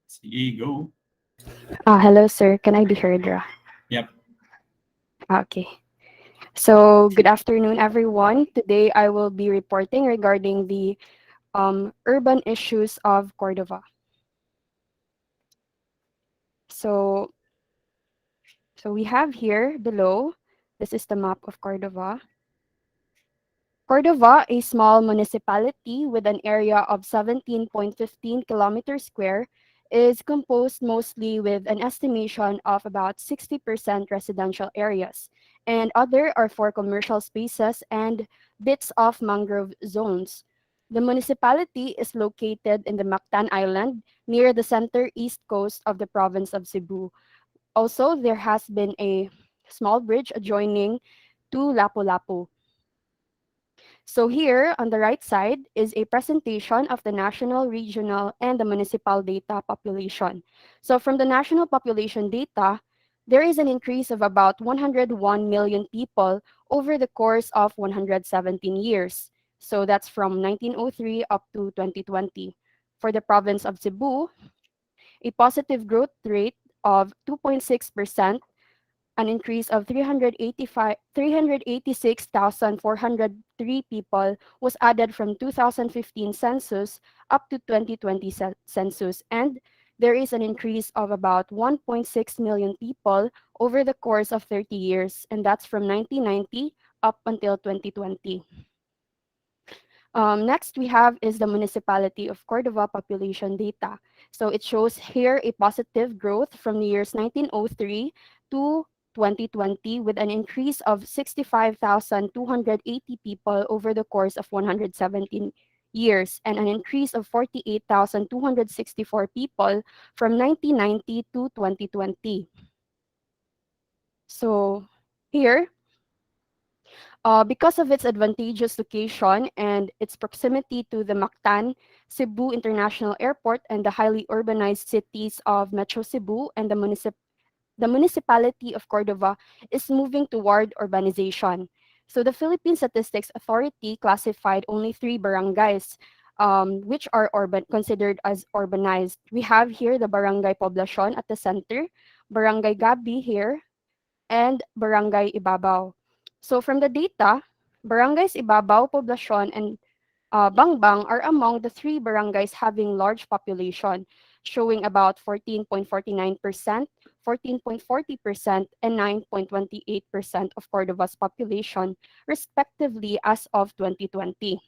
Sige, go. Hello, sir. Can I be heard? Yep. Okay. So, good afternoon, everyone. Today, I will be reporting regarding the urban issues of Cordova. So, so we have here below, this is the map of Cordova. Cordova, a small municipality with an area of 17.15 kilometers square, is composed mostly with an estimation of about 60% residential areas, and other are for commercial spaces and bits of mangrove zones. The municipality is located in the Mactan Island near the center east coast of the province of Cebu. Also, there has been a small bridge adjoining to Lapu-Lapu. So here on the right side is a presentation of the national, regional, and the municipal data population. So from the national population data, there is an increase of about 101 million people over the course of 117 years. So that's from 1903 up to 2020. For the province of Cebu, a positive growth rate of 2.6%, an increase of 386,403 people was added from 2015 census up to 2020 census, and there is an increase of about 1.6 million people over the course of 30 years, and that's from 1990 up until 2020. Next, we have is the Municipality of Cordova population data. So it shows here a positive growth from the years 1903 to 2020 with an increase of 65,280 people over the course of 117 years and an increase of 48,264 people from 1990 to 2020. So here, because of its advantageous location and its proximity to the Mactan, Cebu International Airport, and the highly urbanized cities of Metro Cebu and the municipality of Cordova is moving toward urbanization. So the Philippine Statistics Authority classified only 3 barangays, which are considered as urbanized. We have here the Barangay Poblacion at the center, Barangay Gabi here, and Barangay Ibabaw. So from the data, Barangays Ibabaw, Poblacion, and Bangbang are among the 3 barangays having large population, showing about 14.49%, 14.40%, and 9.28% of Cordova's population, respectively, as of 2020.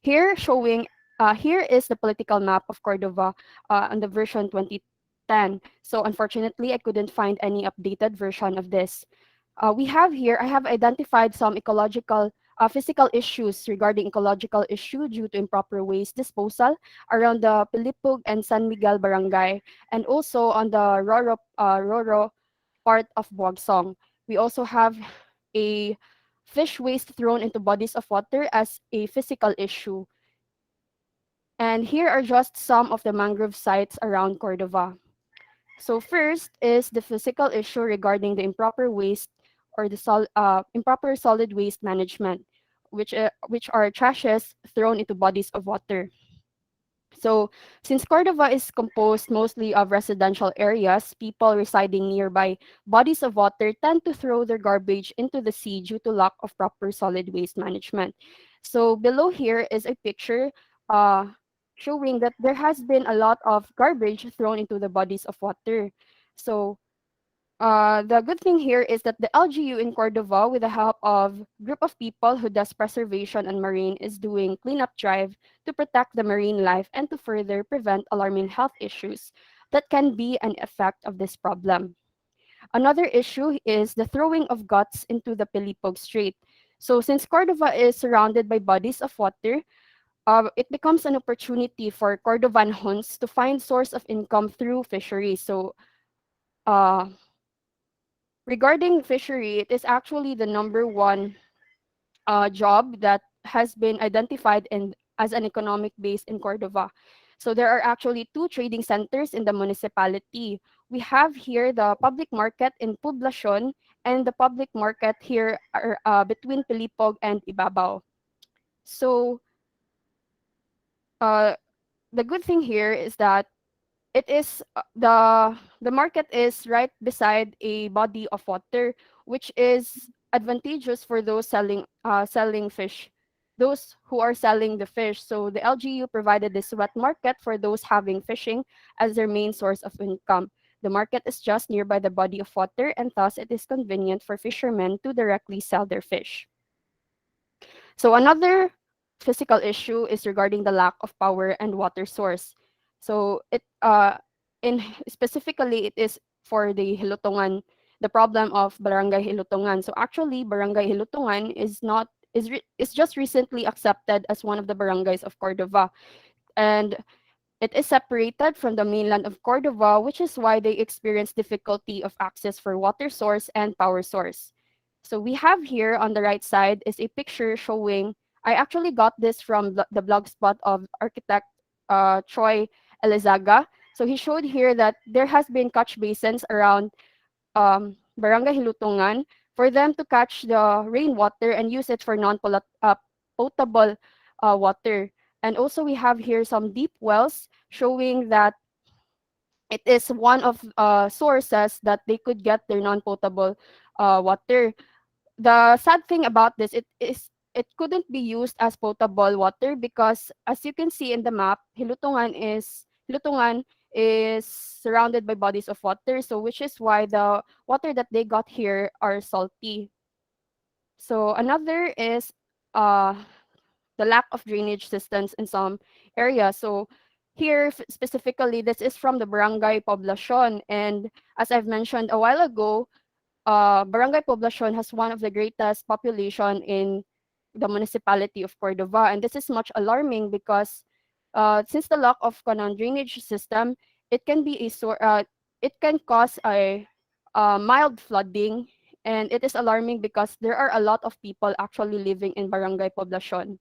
Here is the political map of Cordova on the version 2010. So unfortunately, I couldn't find any updated version of this. I have identified some physical issues regarding ecological issue due to improper waste disposal around the Pilipug and San Miguel barangay, and also on the Roro part of Buagsong. We also have a fish waste thrown into bodies of water as a physical issue. And here are just some of the mangrove sites around Cordova. So first is the physical issue regarding the improper waste or the improper solid waste management, which are trashes thrown into bodies of water. So since Cordova is composed mostly of residential areas, people residing nearby bodies of water tend to throw their garbage into the sea due to lack of proper solid waste management. So below here is a picture uh, showing that there has been a lot of garbage thrown into the bodies of water. So the good thing here is that the LGU in Cordova, with the help of group of people who does preservation and marine, is doing cleanup drive to protect the marine life and to further prevent alarming health issues that can be an effect of this problem. Another issue is the throwing of guts into the Pilipog Strait. So since Cordova is surrounded by bodies of water, it becomes an opportunity for Cordovanhons to find source of income through fisheries. So uh, regarding fishery, it is actually the number one job that has been identified as an economic base in Cordova. So there are actually 2 trading centers in the municipality. We have here the public market in Poblacion and the public market here are, between Pilipog and Ibabaw. So uh, the good thing here is that it is the market is right beside a body of water, which is advantageous for those selling fish, those who are selling the fish. So the LGU provided this wet market for those having fishing as their main source of income. The market is just nearby the body of water, and thus it is convenient for fishermen to directly sell their fish. So another physical issue is regarding the lack of power and water source. So it in specifically it is for the Hilutungan, the problem of Barangay Hilutungan. So actually Barangay Hilutungan is just recently accepted as one of the barangays of Cordova, and it is separated from the mainland of Cordova, which is why they experience difficulty of access for water source and power source. So we have here on the right side is a picture showing, I actually got this from the blog spot of architect Troy Elizaga. So he showed here that there has been catch basins around Barangay Hilutungan for them to catch the rainwater and use it for potable water. And also we have here some deep wells showing that it is one of sources that they could get their non-potable water. The sad thing about this, it couldn't be used as potable water because as you can see in the map, Hilutungan is surrounded by bodies of water, so which is why the water that they got here are salty. So another is uh the lack of drainage systems in some areas. So here specifically, this is from the Barangay Poblacion, and as I've mentioned a while ago, Barangay Poblacion has one of the greatest population in the municipality of Cordova. And this is much alarming because since the lack of drainage system, it can be it can cause a mild flooding. And it is alarming because there are a lot of people actually living in Barangay Poblacion.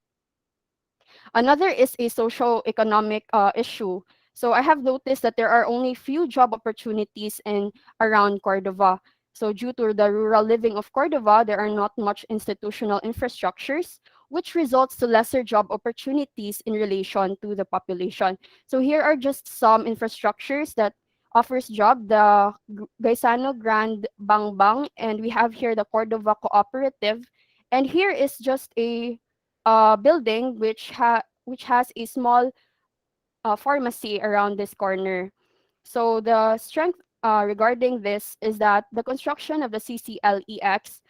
Another is a socio-economic issue. So I have noticed that there are only few job opportunities in around Cordova. So due to the rural living of Cordova, there are not much institutional infrastructures, which results to lesser job opportunities in relation to the population. So here are just some infrastructures that offers job, the Gaisano Grand Bangbang, and we have here the Cordova Cooperative. And here is just a building which has a small pharmacy around this corner. So the strength regarding this is that the construction of the CCLEX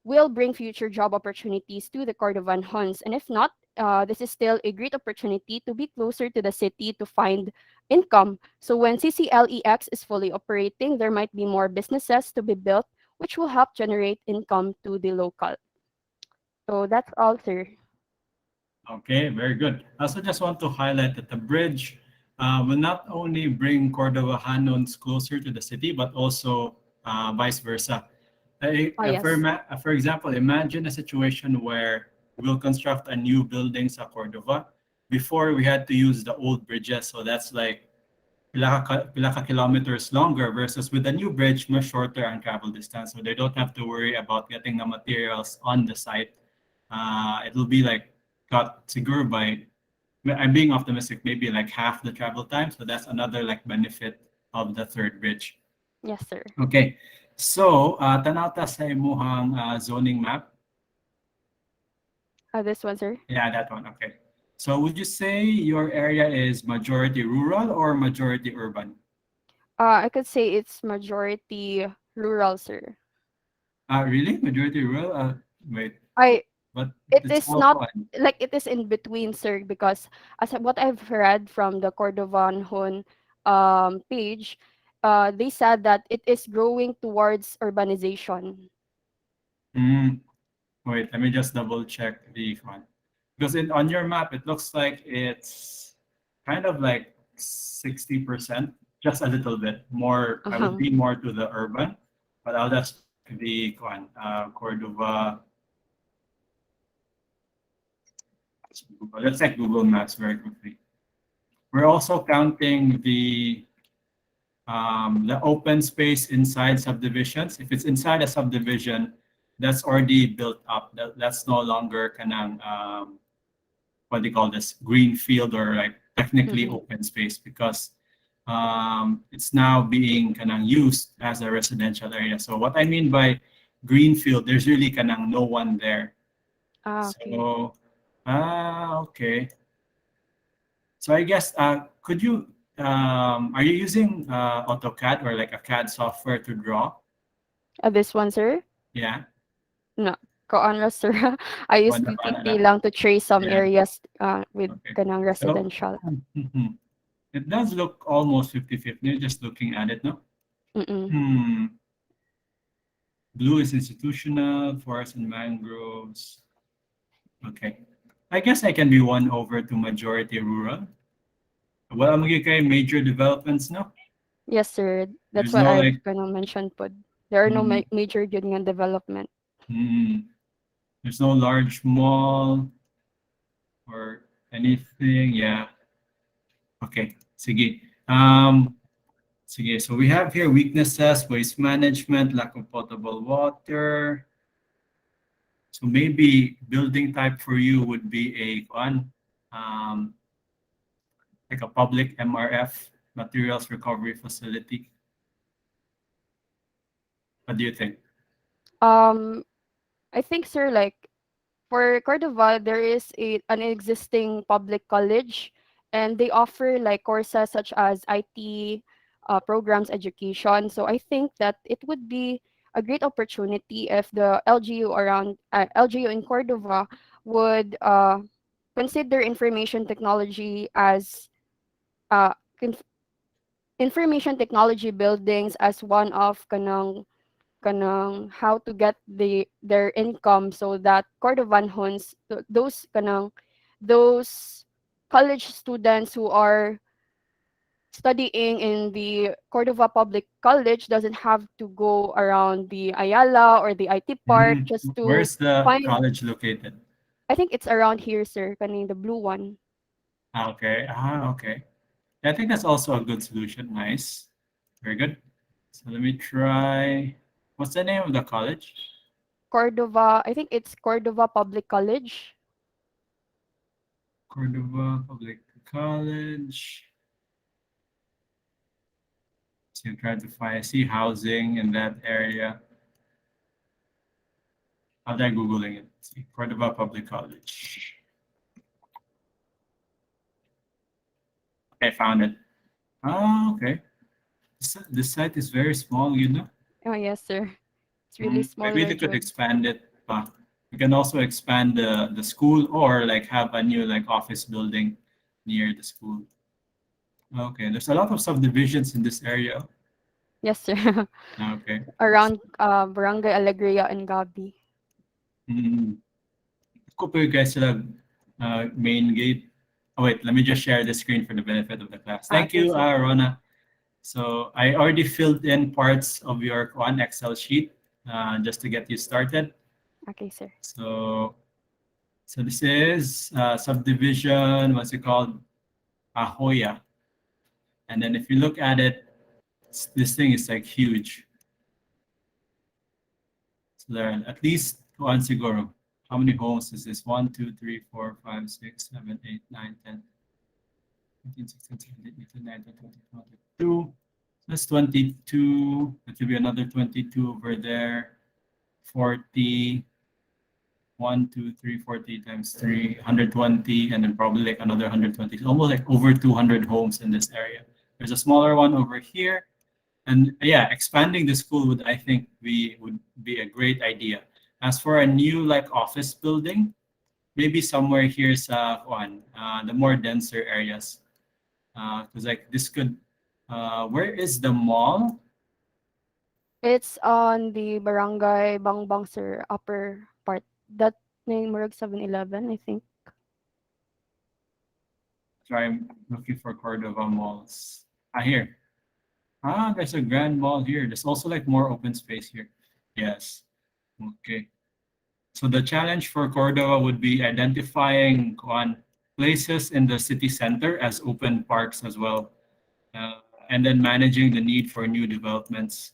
will bring future job opportunities to the Cordovan Huns. And if not, this is still a great opportunity to be closer to the city to find income. So when CCLEX is fully operating, there might be more businesses to be built, which will help generate income to the local. So that's all, sir. Okay, very good. I also just want to highlight that the bridge will not only bring Cordova Hanons closer to the city, but also vice versa. Oh, yes. For example, imagine a situation where we'll construct a new buildings at Cordova. Before we had to use the old bridges, so that's like pila ka kilometers longer versus with the new bridge, much shorter on travel distance. So they don't have to worry about getting the materials on the site. It'll be like cut siguro by, I'm being optimistic, maybe like half the travel time. So that's another like benefit of the third bridge. Yes, sir. Okay. So, tanaw ta sa imuhang zoning map. This one, sir. Yeah, that one. Okay. So would you say your area is majority rural or majority urban? I could say it's majority rural, sir. Really? Majority rural? Wait, I but it it's is all not one. like it is in between, sir, because what I've read from the Cordovan Hun page, they said that it is growing towards urbanization. Mm, wait, let me just double check the one. Because on your map, it looks like it's kind of like 60%, just a little bit more. I would Um, be more to the urban, but I'll just check the one. Cordova. Let's check Google Maps very quickly. We're also counting the open space inside subdivisions. If it's inside a subdivision, that's already built up. That's no longer kanang what do you call this, green field or like technically mhm. open space because it's now being kanang used as a residential area. So what I mean by greenfield, there's really kanang no one there. Okay. So, okay. So I guess, could you, are you using AutoCAD or like a CAD software to draw? This one, sir? Yeah. No. Koan ra, sir. I use One na PPT lang. lang to trace some Yeah. areas with Okay. kanang So, residential. it does look almost 50-50, just looking at it, no? Mm-mm. Hmm. Blue is institutional, forest and mangroves. Okay. I guess I can be won over to majority rural. Well, I'm kay major developments, no? Yes, sir. That's There's what no I've like, kind of mentioned po. There are no mm, major union development. mm, there's no large mall or anything. Yeah. Okay. Sige. Sige. So we have here weaknesses, waste management, lack of potable water. So maybe building type for you would be a one, um, like a public MRF, materials recovery facility. What do you think? Um, I think, sir, like for Cordova, there is an existing public college, and they offer like courses such as IT programs, education. So I think that it would be a great opportunity if the LGU LGU in Cordova would consider information technology as uh, conf- information technology buildings as one of kanang how to get their income, so that Cordovanhons, those college students who are studying in the Cordova Public College doesn't have to go around the Ayala or the IT Park Mhm. just to Where's the find. college located? I think it's around here, sir, kaning the blue one. Okay. Okay. I think that's also a good solution. Nice. Very good. So let me try. What's the name of the college? Cordova, I think it's Cordova Public College. Cordova Public College. So you try to find, I see housing in that area. How am I Googling it? See, Cordova Public College. Okay, found it. Oh, okay. This site is very small, you know. Oh yes, sir. It's really small, Maybe they could Rajud. expand it. We can also expand the school or like have a new like office building near the school. Okay, there's a lot of subdivisions in this area. Yes, sir. Okay. Around Barangay Alegria and Gabi. Mm. Ko po yung guys sila main gate. Oh wait, let me just share the screen for the benefit of the class. Thank Okay, you, sir. Rona. So I already filled in parts of your one Excel sheet just to get you started. Okay, sir. So so this is subdivision. What's it called? Ahoya. And then if you look at it, this thing is like huge. So there are at least one siguro. How many homes is this? 1, 2, 3, 4, 5, 6, 7, 8, 9, 10, 15, 16, 17, 18, 19, 20, 22. That's 22. That should be another 22 over there. 40. 1, 2, 3, 40 times 3, 120, and then probably like another 120. It's almost like over 200 homes in this area. There's a smaller one over here. And yeah, expanding the school I think, would be a great idea. As for a new like office building, maybe somewhere here sa one, the more denser areas. Because like this could, where is the mall? It's on the Barangay Bangbang, sir, upper part. That name Murag 7-Eleven, I think. Try looking for Cordova malls. Here. There's a grand mall here. There's also like more open space here. Yes. Okay. So the challenge for Cordova would be identifying one places in the city center as open parks as well, uh, and then managing the need for new developments.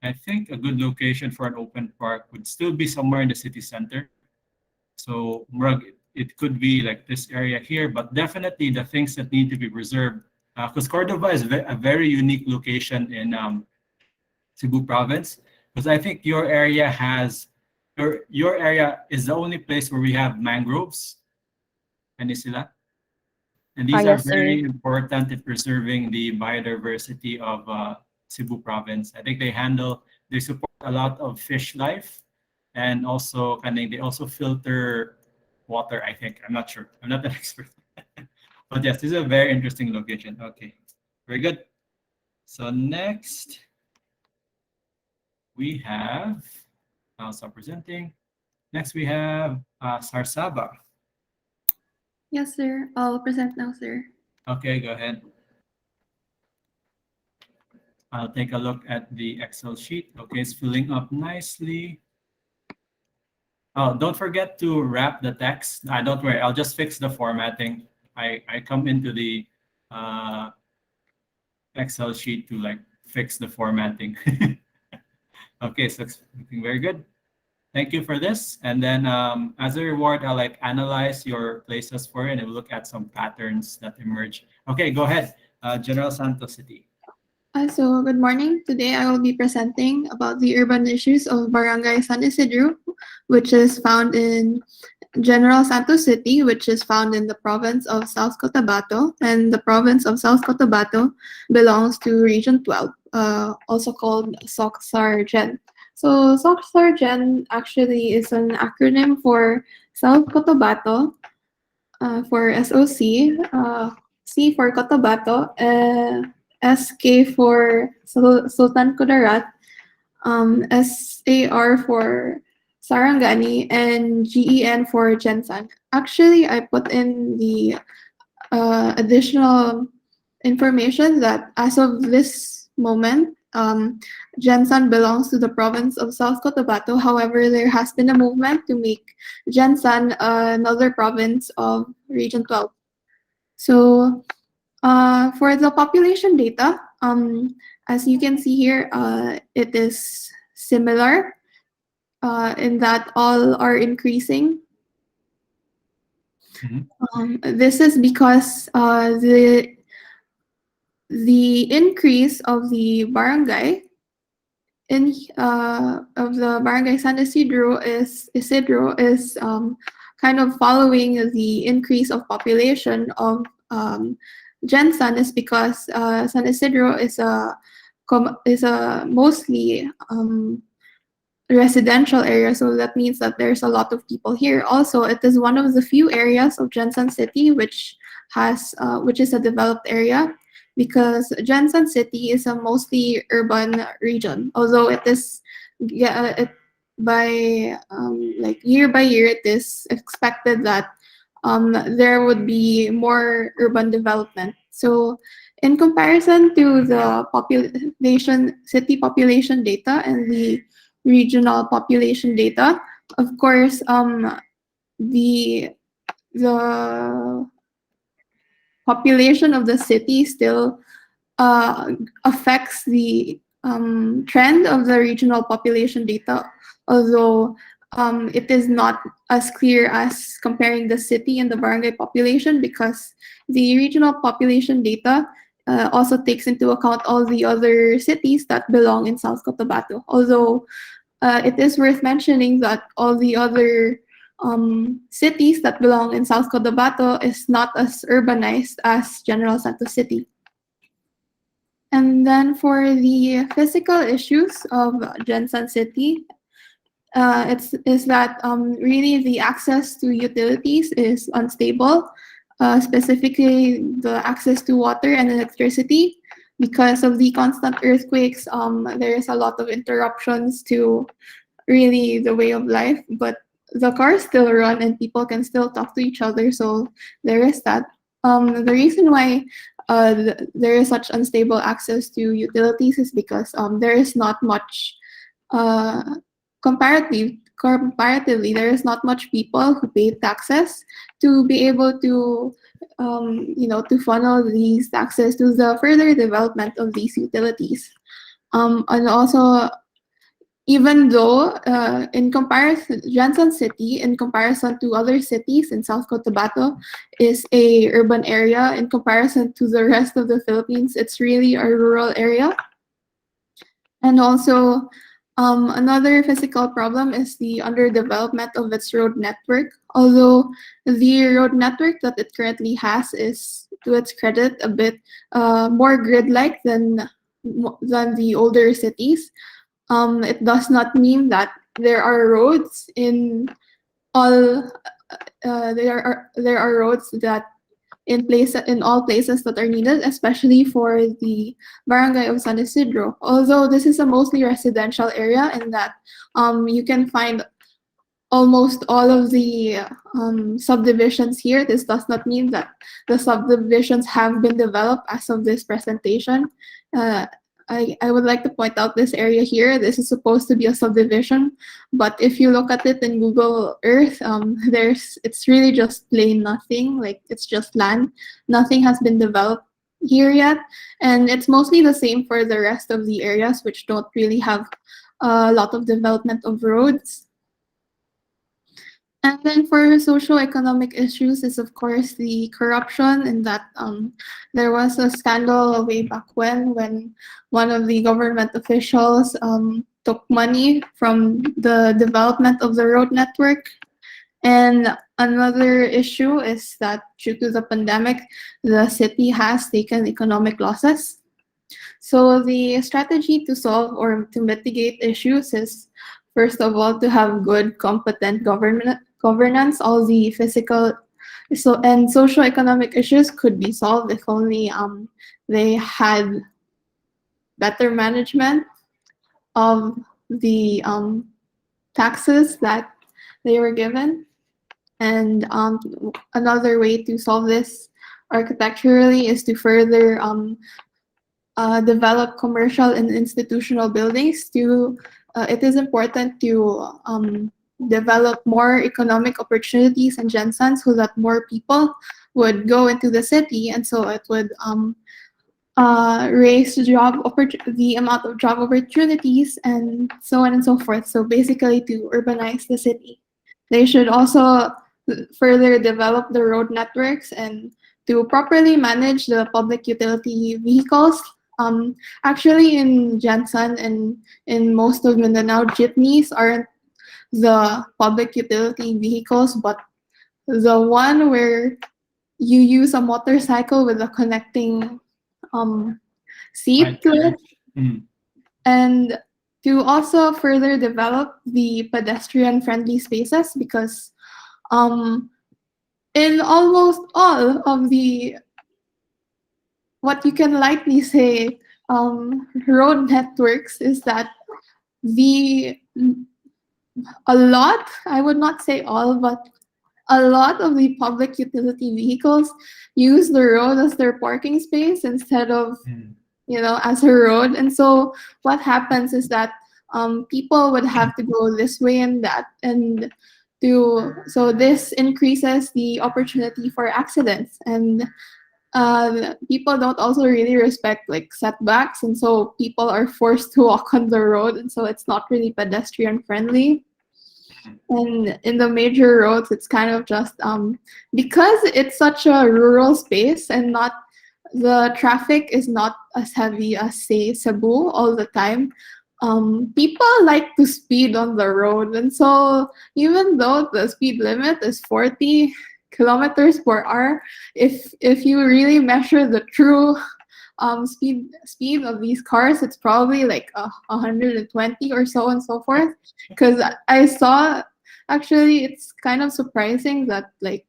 I think a good location for an open park would still be somewhere in the city center. So Murag, it could be like this area here, but definitely the things that need to be preserved Because Cordova is a very unique location in Cebu province. Because I think your area has your area is the only place where we have mangroves, Penisula. And these are Yes, sir. very important in preserving the biodiversity of Cebu province. I think they support a lot of fish life, and also they also filter water, I think. I'm not sure. I'm not an expert. But yes, this is a very interesting location. Okay, very good. So next we have, I'll stop presenting. Next we have Sarsaba. Yes, sir. I'll present now, sir. Okay, go ahead. I'll take a look at the Excel sheet. Okay, it's filling up nicely. Oh, don't forget to wrap the text. Don't worry, I'll just fix the formatting. I come into the uh, Excel sheet to like fix the formatting. Okay, so it's looking very good. Thank you for this. And then as a reward, I'll like analyze your places for it and we'll look at some patterns that emerge. Okay, go ahead. General Santos City. So, good morning. Today I will be presenting about the urban issues of Barangay San Isidro, which is found in General Santos City, which is found in the province of South Cotabato, and the province of South Cotabato belongs to Region 12, also called SOCSAR-GEN. So, SOCSAR-GEN actually is an acronym for South Cotabato, for SOC, C for Cotabato, SK for Sultan Kudarat, SAR for Sarangani, and GEN for Gensan. Actually, I put in the additional information that as of this moment, Gensan belongs to the province of South Cotabato. However, there has been a movement to make Gensan another province of Region 12. So, for the population data, as you can see here, it is similar in that all are increasing. This is because the increase of the barangay of the barangay San Isidro is kind of following the increase of population of Gensan, is because San Isidro is a mostly residential area, so that means that there's a lot of people here. Also, it is one of the few areas of Gensan City which is a developed area, because Gensan City is a mostly urban region. Although it is by like year by year, it is expected that there would be more urban development. So in comparison to the city population data and the regional population data, of course, the population of the city still affects the trend of the regional population data, although it is not as clear as comparing the city and the barangay population, because the regional population data also takes into account all the other cities that belong in South Cotabato. Although it is worth mentioning that all the other cities that belong in South Cotabato is not as urbanized as General Santos City. And then for the physical issues of Gensan City, is that really the access to utilities is unstable, specifically the access to water and electricity. Because of the constant earthquakes, there is a lot of interruptions to really the way of life, but the cars still run and people can still talk to each other, so there is that. The reason why there is such unstable access to utilities is because there is not much comparatively, there is not much people who pay taxes to be able to to funnel these taxes to the further development of these utilities. And also, even though in comparison, Jansan City, in comparison to other cities in South Cotabato, is a urban area. In comparison to the rest of the Philippines, it's really a rural area. And also, another physical problem is the underdevelopment of its road network. Although the road network that it currently has is, to its credit, a bit more grid-like than the older cities. It does not mean that there are roads in all. There are roads that in all places that are needed, especially for the barangay of San Isidro. Although this is a mostly residential area, in that you can find almost all of the subdivisions here. This does not mean that the subdivisions have been developed as of this presentation. Uh, I would like to point out this area here. This is supposed to be a subdivision, but if you look at it in Google Earth, it's really just plain nothing. Like, it's just land. Nothing has been developed here yet, and it's mostly the same for the rest of the areas, which don't really have a lot of development of roads. And then for socio-economic issues is, of course, the corruption, in that there was a scandal way back when one of the government officials took money from the development of the road network. And another issue is that due to the pandemic, the city has taken economic losses. So the strategy to solve or to mitigate issues is, first of all, to have good, competent governance. All the physical and socio-economic issues could be solved if only they had better management of the taxes that they were given. And another way to solve this architecturally is to further develop commercial and institutional buildings. It is important to develop more economic opportunities in Jensen, so that more people would go into the city, and so it would raise the amount of job opportunities, and so on and so forth. So basically, to urbanize the city. They should also further develop the road networks and to properly manage the public utility vehicles. Actually, in Jansan and in most of Mindanao, jeepneys aren't the public utility vehicles, but the one where you use a motorcycle with a connecting seat to it. Mm. And to also further develop the pedestrian-friendly spaces, because in almost all of the, what you can lightly say, road networks, is that I would not say all, but a lot of the public utility vehicles use the road as their parking space instead of, as a road. And so what happens is that people would have to go this way and that, and so this increases the opportunity for accidents. And people don't also really respect like setbacks, and so people are forced to walk on the road, and so it's not really pedestrian friendly. And in the major roads, it's kind of just because it's such a rural space, and not the traffic is not as heavy as, say, Cebu all the time. People like to speed on the road, and so even though the speed limit is 40 kilometers per hour, if you really measure the true speed of these cars, it's probably like 120 or so and so forth. Because I saw, actually, it's kind of surprising that like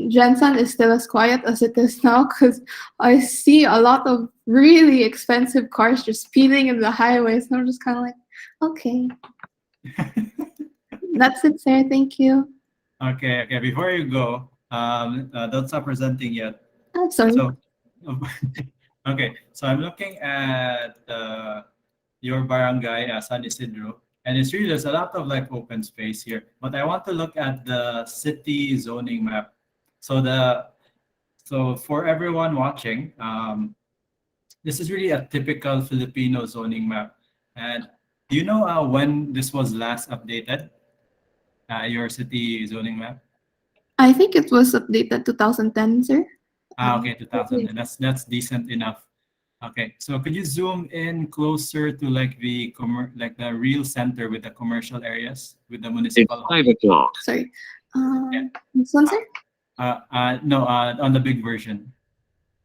Jensen is still as quiet as it is now, because I see a lot of really expensive cars just speeding in the highways, and I'm just kind of like, okay. That's it, sir. Thank you. Okay. Before you go, don't stop presenting yet. I'm sorry. So, okay. So I'm looking at your barangay, San Isidro, and it's really, there's a lot of like open space here. But I want to look at the city zoning map. So for everyone watching, this is really a typical Filipino zoning map, and Do you know when this was last updated? Your city zoning map? I think it was updated 2010, sir. Okay, 2000. And that's decent enough. Okay, so could you zoom in closer to like like the real center with the commercial areas with the It's municipal hall? 5 o'clock. Sorry. Yeah. This one, sir? No, on the big version.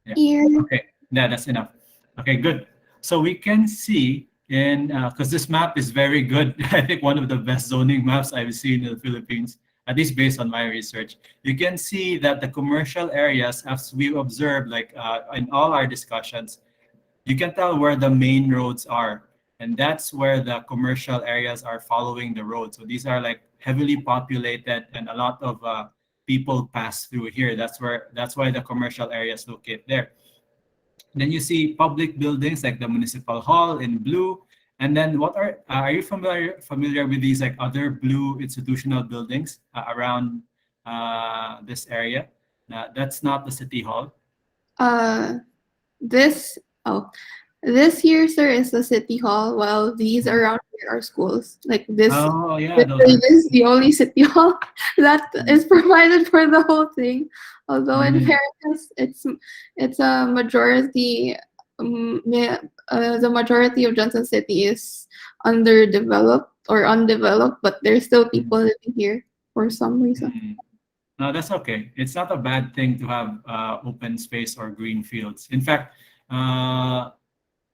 Yeah. Here. Okay, yeah, that's enough. Okay, good. So we can see in because this map is very good. I think one of the best zoning maps I've seen in the Philippines, at least based on my research. You can see that the commercial areas, as we observed, like in all our discussions, you can tell where the main roads are, and that's where the commercial areas are following the road. So these are like heavily populated, and a lot of people pass through here. That's why the commercial areas locate there. Then you see public buildings like the municipal hall in blue. And then are you familiar with these like other blue institutional buildings around this area? That's not the city hall. Uh, this, oh, this here, sir, is the city hall, while these around here are schools. Like this, Oh yeah, those literally, are. this is the only city hall that is provided for the whole thing. Although in Mm, fairness, it's a majority. The majority of Johnson City is underdeveloped or undeveloped, but there's still mm, people living here for some reason. mm. No, that's okay. It's not a bad thing to have open space or green fields. In fact, uh,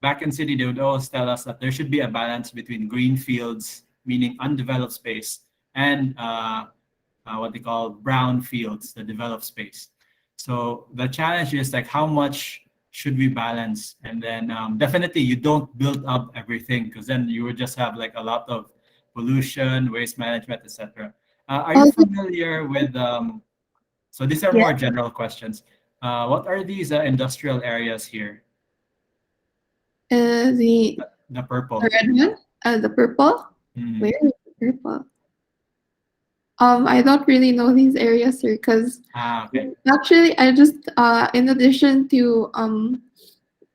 back in city, they would always tell us that there should be a balance between green fields, meaning undeveloped space, and what they call brown fields, the developed space. So the challenge is like how much should we balance? And then definitely you don't build up everything because then you would just have like a lot of pollution, waste management, etc. Are you Also, familiar with, so these are yeah, more general questions. What are these industrial areas here? the The the purple. red one, the purple. Mm. Where is the purple? I don't really know these areas, sir, because Okay. actually, I just in addition to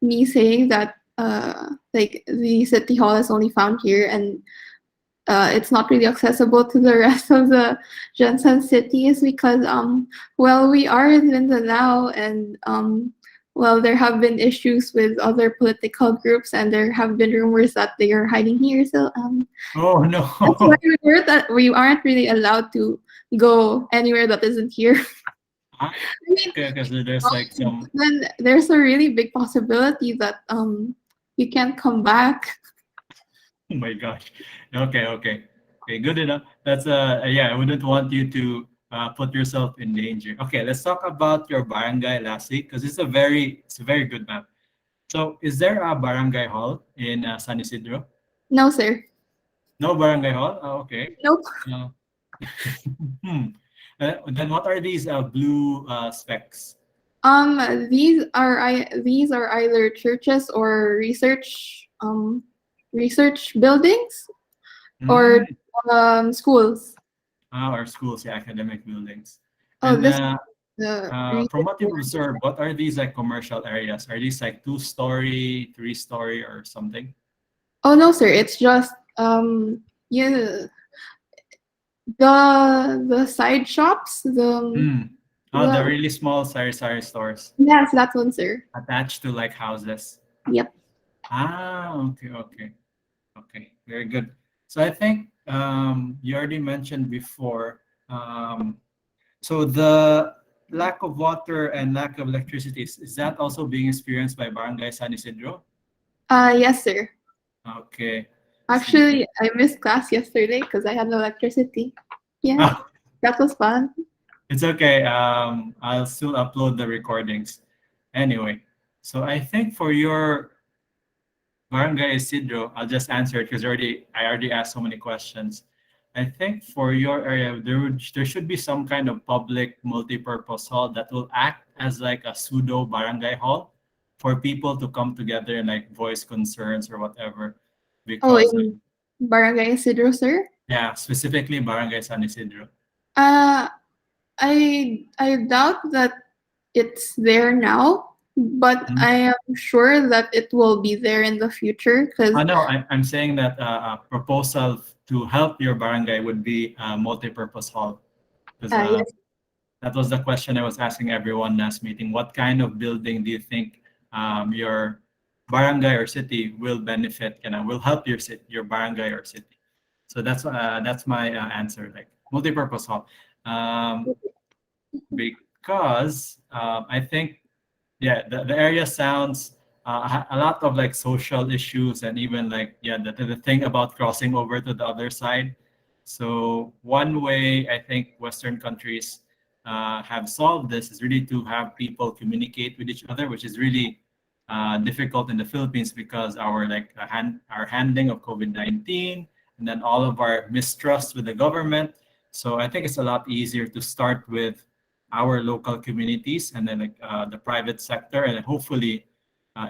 me saying that like the city hall is only found here and it's not really accessible to the rest of the Johnson City is because well we are in Mindanao and well there have been issues with other political groups and there have been rumors that they are hiding here, so Oh that's why no. we heard that we aren't really allowed to go anywhere that isn't here. Ah, I mean, okay, okay, so there's like some. then there's a really big possibility that you can't come back. Oh my gosh. Okay, okay. Okay, good enough. That's yeah, I wouldn't want you to put yourself in danger. Okay, let's talk about your barangay lastly, because it's a very good map. So is there a barangay hall in San Isidro? No, sir. No barangay hall? Oh, okay. Nope. Uh, hmm. Then what are these blue specks? These are either churches or research buildings or Mm. schools. Our schools, yeah, academic buildings. Oh, And this the from research what you've building. observed, what are these like commercial areas? Are these like 2-story, 3-story, or something? Oh no, sir. It's just yeah the side shops. Hmm. Oh, the The really small sari-sari stores yes, that one, sir. attached to like houses. Yep. Ah, okay, okay, okay. Very good. So I think you already mentioned before. So the lack of water and lack of electricity, is that also being experienced by Barangay San Isidro? Yes, sir. Okay. See. Actually, I missed class yesterday because I had no electricity. Yeah, that was fun. It's okay. I'll still upload the recordings. Anyway, so I think for your Barangay Isidro, I'll just answer it because I already asked so many questions. I think for your area, there should be some kind of public multi-purpose hall that will act as like a pseudo barangay hall for people to come together and like voice concerns or whatever. Oh, Because in Barangay Isidro, sir. yeah, specifically Barangay San Isidro. Uh, I doubt that it's there now but Mhm. I am sure that it will be there in the future because No, I'm saying that a proposal to help your barangay would be a multi-purpose hall. Because yes, that was the question I was asking everyone last meeting. What kind of building do you think your barangay or city will benefit and will help your city, your barangay or city? So that's my answer, like multi-purpose hall. Um, because I think yeah, the area sounds a lot of like social issues and even like yeah the thing about crossing over to the other side. So one way I think Western countries have solved this is really to have people communicate with each other, which is really difficult in the Philippines because our like our handling of COVID-19 and then all of our mistrust with the government. So I think it's a lot easier to start with our local communities and then like the private sector and hopefully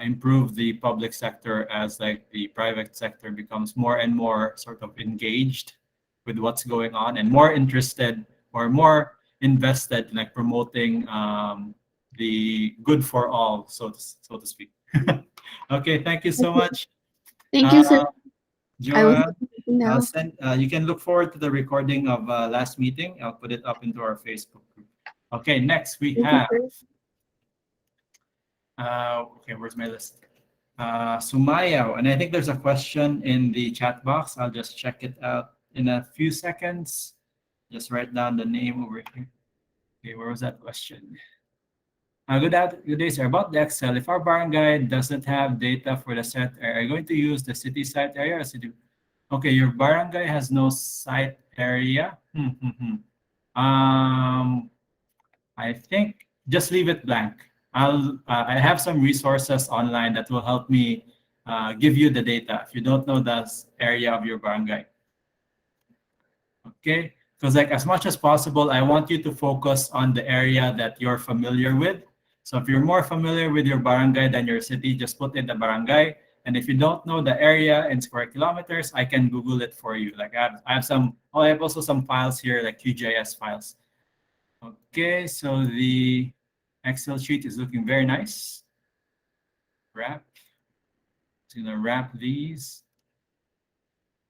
improve the public sector as like the private sector becomes more and more sort of engaged with what's going on and more interested or more invested in like promoting the good for all, so to speak. Okay, thank you so much, thank you, sir. uh, I will Joel. I'll now. send. You can look forward to the recording of last meeting. I'll put it up into our Facebook group. Okay, next we Thank you, have. sir. Okay, where's my list? Sumayaw, and I think there's a question in the chat box. I'll just check it out in a few seconds. Just write down the name over here. Okay, where was that question? Good day, sir. About the Excel, if our barangay doesn't have data for the set area, are you going to use the city site area or city? Okay, your barangay has no site area. Um, I think just leave it blank. I have some resources online that will help me give you the data if you don't know the area of your barangay. Okay, because like as much as possible, I want you to focus on the area that you're familiar with. So if you're more familiar with your barangay than your city, just put in the barangay. And if you don't know the area in square kilometers, I can Google it for you. Like I have some, oh, I have also some files here, like QGIS files. Okay, so the Excel sheet is looking very nice. Wrap. It's gonna wrap these.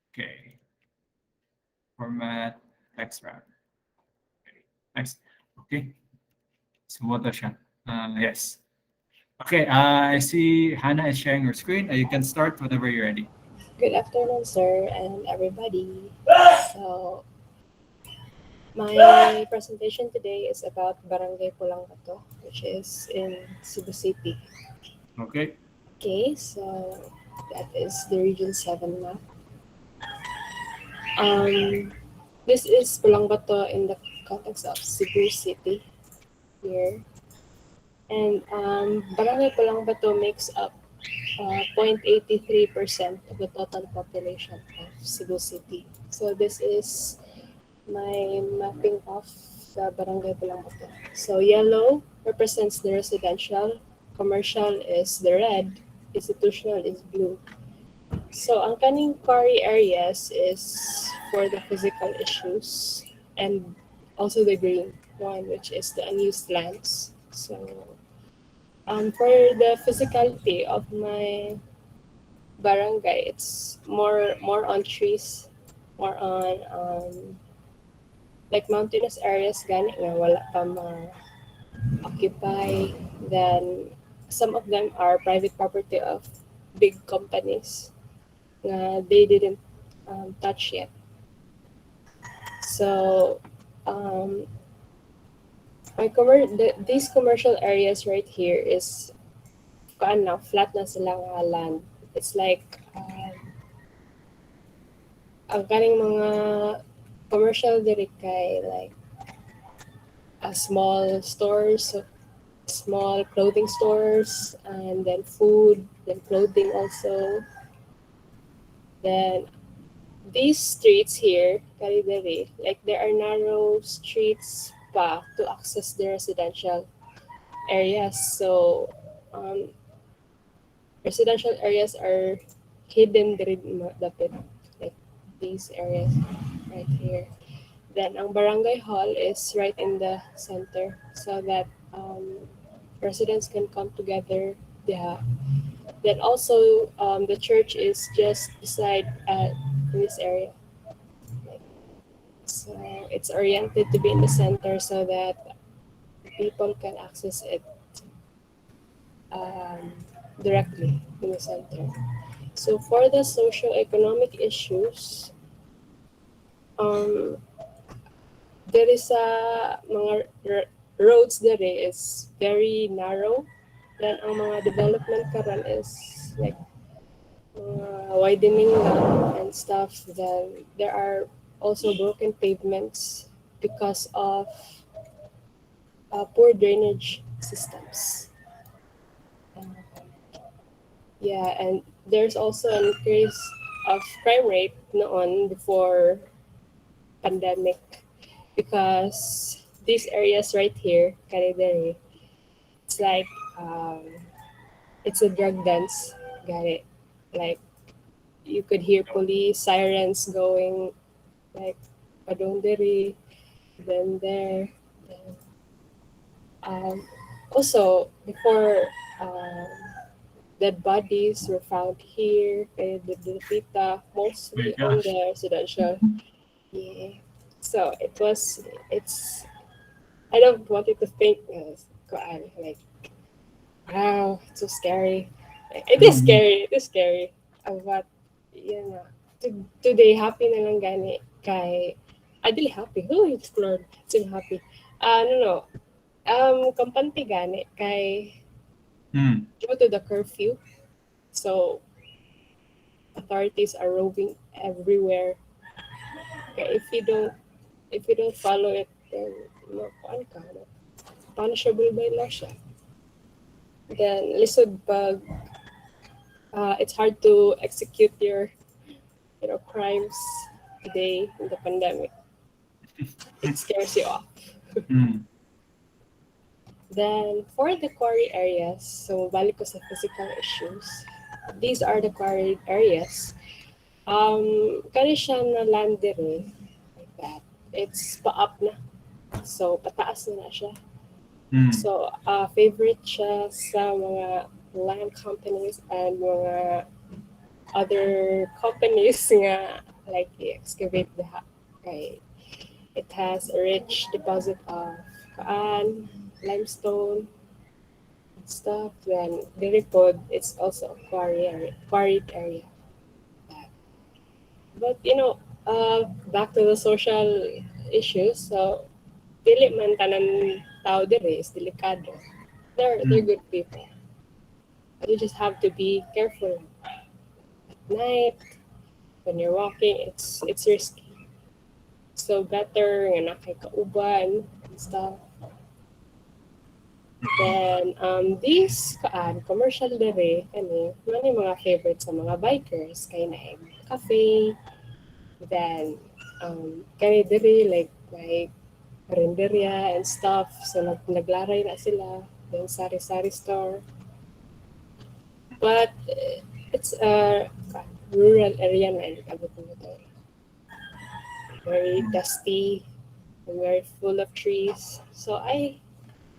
Okay. Format, text wrap. Okay. Next. Okay. Sumuto siya. Yes. Okay, I see Hannah is sharing her screen. You can start whenever you're ready. Good afternoon, sir, and everybody. So, my presentation today is about Barangay Pulangbato, which is in Cebu City. Okay. Okay, so that is the Region 7 map. Um, this is Pulangbato in the context of Cebu City here. And Barangay Pulangbato makes up 0.83% of the total population of Cebu City. So this is my mapping of the Barangay Pulangbato. So yellow represents the residential, commercial is the red, institutional is blue. So ang kaning quarry areas is for the physical issues and also the green one, which is the unused lands. So for the physicality of my barangay, it's more on trees, more on like mountainous areas gani nga wala pa ma-occupy. Then some of them are private property of big companies na they didn't touch yet. So these commercial areas right here is kuan na flat na sila nga land. It's like ang kaning mga commercial diri kay like a small stores, so small clothing stores, and then food, then clothing also. Then these streets here, Karideri, like there are narrow streets pa to access the residential areas. So residential areas are hidden diri dapit, like these areas right here. Then ang barangay hall is right in the center so that residents can come together. Yeah. Then also, the church is just beside in this area. Like, so it's oriented to be in the center so that people can access it um, directly in the center. So for the socio-economic issues, um, there is a mga roads there is very narrow. Then ang mga development karon is like widening lang and stuff. Then there are also broken pavements because of poor drainage systems. Yeah, and there's also an increase of crime rate noon before pandemic because these areas right here, Caridere, it's like it's a drug dance. Got it? Like you could hear police sirens going like Padondere, then there. Then, also, before dead bodies were found here, the Pita, mostly My on gosh. the residential. Yeah. So it's, I don't want you to think, like, wow, it's so scary. It is Mhm. scary, it is scary. But, yun na. Today, happy na lang gani kay, dili happy. Oh, it's Lord. Still happy. No. Kampante gani kay, Mm. due to the curfew, so authorities are roving everywhere. Kaya if you don't follow it, then makuan ka, punishable by law siya. Then lisod pag it's hard to execute your crimes today in the pandemic. It scares you off. Mm. Then for the quarry areas, so balik ko sa physical issues. These are the quarry areas. Kani siya na land dire, like that. It's pa-up na. So pataas na siya. Mm. So favorite siya sa mga land companies and mga other companies nga like i-excavate the right. It has a rich deposit of limestone, and stuff. Then Liripod, it's also a quarried area. But back to the social issues. So dili man tanan tao dire is delikado. They're good people. But you just have to be careful at night when you're walking. It's risky. So better nga nakay kauban and stuff. Then these commercial dere kani mani mga favorite sa mga bikers kay na cafe. Then kani dere like renderia and stuff. So naglaray na sila. Then sari-sari store. But it's a rural area na abot mo to. Very dusty and very full of trees. So I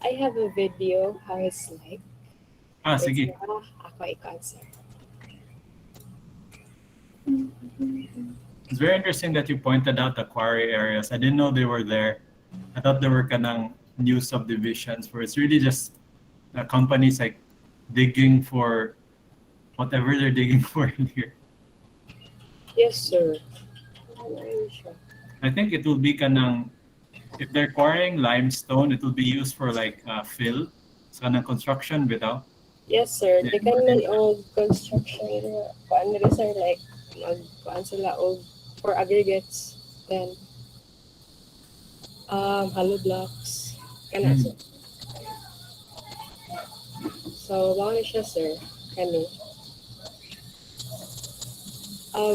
have a video how it's like. Sige. Ako i-answer. It's very interesting that you pointed out the quarry areas. I didn't know they were there. I thought there were kanang new subdivisions where it's really just companies like digging for whatever they're digging for in here. Yes, sir. I think it will be kanang, if they're quarrying limestone, it will be used for like fill. So kanang construction bitaw. Yes, sir. Yeah. They can man og construction. Kuan nila sir like kuan sila og for aggregates. Then hollow blocks. Kana sir. So mao ni siya sir. Kani.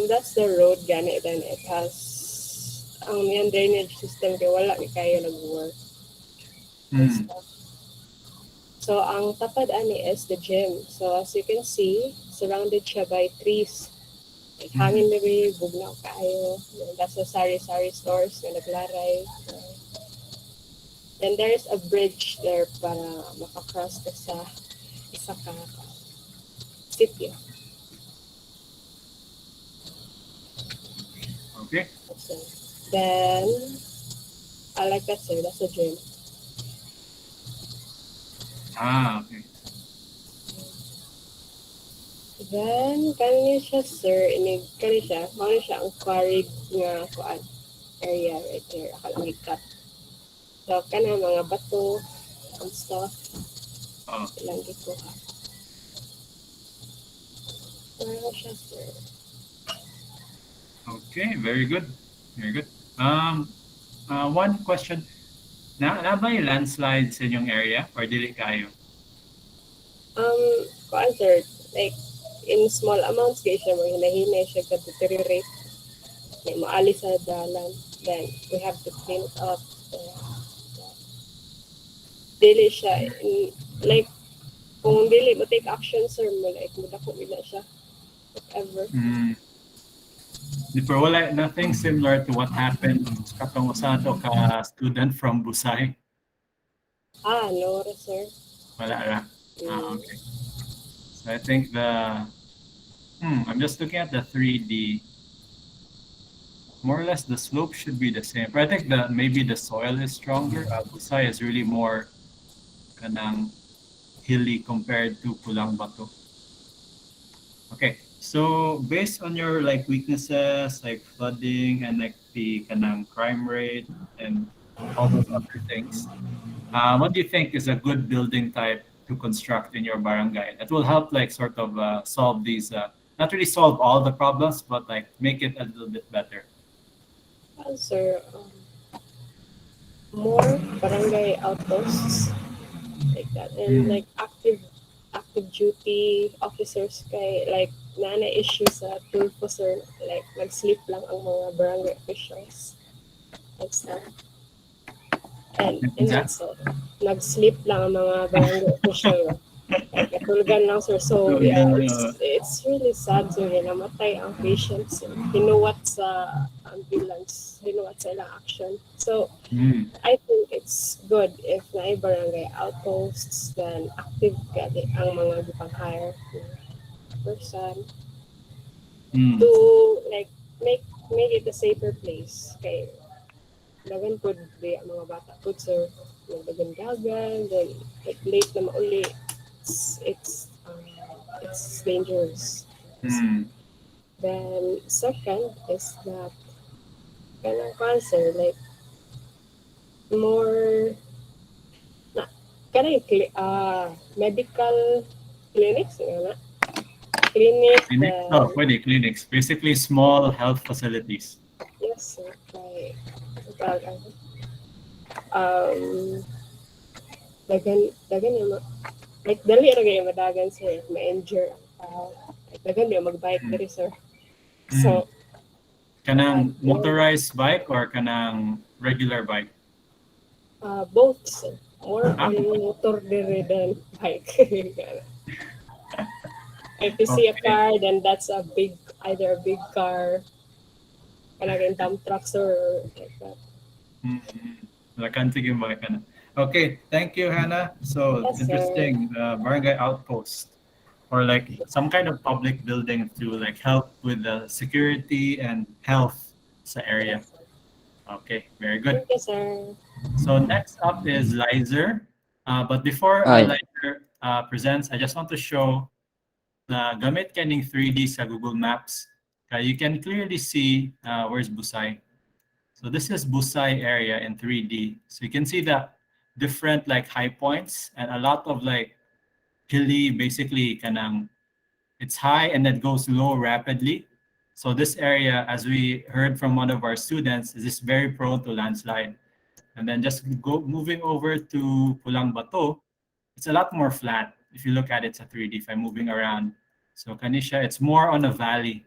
That's the road gani. Then it has ang yan drainage system kay wala ni kayo nag-work. So ang tapad ani is the gym. So as you can see, surrounded siya by trees. Like hangin diri, bugnaw kaayo. That's the sari-sari stores na naglaray. And there's a bridge there para makakross ka sa isa ka sitio. Okay. So, then, I like that, sir. That's a gym. Okay. Then, kani siya, sir. Kani siya. Mao siya ang quarried nga kuan area right there. Akalangit cut. So, kana mga bato and stuff. Ilang gikuha. Ano siya, sir? Okay, very good. Very good. One question. Na ba yung landslide sa inyong area or dili kayo? Kuan, sir. Like, in small amounts, kaya siya mga hinahinay siya ka-deteriorate. May maalis sa dalan. Then, we have to clean it up. Dili siya. Like, kung dili mo take action, sir, mo like, mudako nila siya. Whatever. Pero wala, nothing similar to what happened katong usa to ka student from Busay. No, sir. Wala ra. Okay. So I think I'm just looking at the 3D. More or less the slope should be the same. But I think maybe the soil is stronger. Busay is really more kanang hilly compared to Pulangbato. Okay. So based on your like weaknesses like flooding and like the kanang crime rate and all those other things, what do you think is a good building type to construct in your barangay that will help like sort of solve these not really solve all the problems but like make it a little bit better? Sir, more barangay outposts like that and like active duty officers kay like nana issues sa tulfo, sir, like nag-sleep lang ang mga barangay officials and stuff. And that's all. Nag-sleep lang ang mga barangay official. Like, natulgan lang, sir. So, yeah, it's really sad, sir. Namatay ang patients. Hinuwat sa ambulance. Hinuwat sa ilang action. So, I think it's good if na barangay outposts, then active gadi ang mga gipang-hire person to, like, make it a safer place. Kay, dagan po di ang mga bata po, sir. Dagan-dagan, then like, late na mauli. It's dangerous. Then second is that kanang cancer, like more na kanang medical clinics nga clinics. Clinics, basically small health facilities. Yes, sir. Like dagan yung like dali ra gyud madagan, sir, ma-injure ang tao. Like dagan yung magbike diri, sir. So kanang motorized bike or kanang regular bike? Both, sir. More on motor diri than bike. If you see a car, then that's either a big car, kanang dump trucks or like that. Okay, thank you, Hannah. So Yes, interesting, barangay outpost or like some kind of public building to like help with the security and health sa area. Yes, Okay, very good. thank you, sir. So next up is Lizer. But before Lizer presents, I just want to show the gamit kaning 3D sa Google Maps. You can clearly see where's Busay. So this is Busay area in 3D. So you can see the different like high points and a lot of like hilly, basically kanang it's high and then goes low rapidly. So this area, as we heard from one of our students, is very prone to landslide. And then just moving over to Pulangbato, it's a lot more flat. If you look at it, it's a 3D if I'm moving around. So Kanisha, it's more on a valley.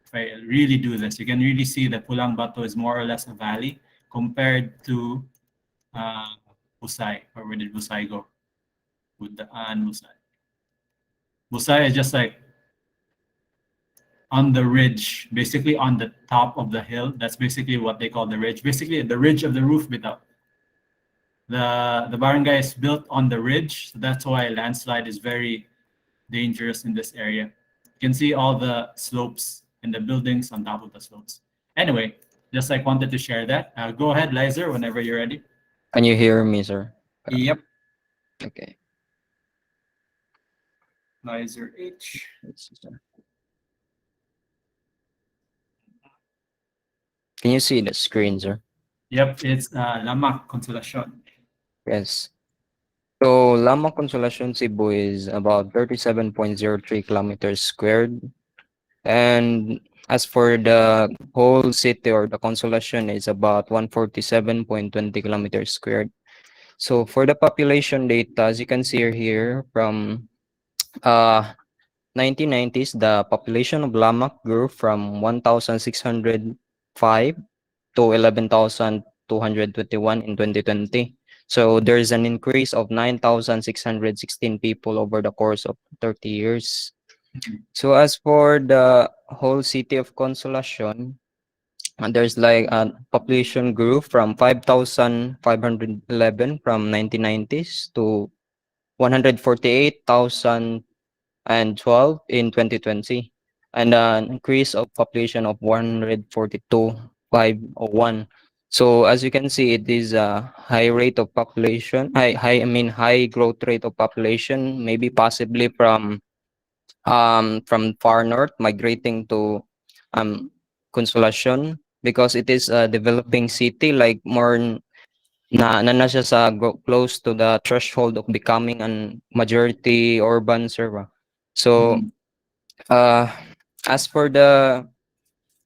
If I really do this, you can really see that Pulangbato is more or less a valley compared to Busay. Or where did Busay go? Busay. Busay is just like on the ridge, basically on the top of the hill. That's basically what they call the ridge. Basically, the ridge of the roof bitaw. The barangay is built on the ridge, so that's why landslide is very dangerous in this area. You can see all the slopes and the buildings on top of the slopes. Anyway, just like wanted to share that. Go ahead, Lizer, whenever you're ready. Can you hear me, sir? Yep, Okay. Lizer H. Let's see, sir. Can you see the screen, sir? Yep, it's Lamac Consolacion. Yes. So Lamac Consolacion Cebu is about 37.03 kilometers squared. And as for the whole city or the Consolacion is about 147.20 kilometers squared. So for the population data, as you can see here from uh 1990s, the population of Lamac grew from 1,605 to 11,221 in 2020. So there's an increase of 9,616 people over the course of 30 years. So as for the whole city of Consolacion, there's like a population grew from 5,511 from 1990s to 148,012 in 2020, and an increase of population of 142,501. So as you can see, it is a high rate of population, high growth rate of population, maybe possibly from far north migrating to um Consolacion because it is a developing city, like more na siya sa close to the threshold of becoming an majority urban server. So uh as for the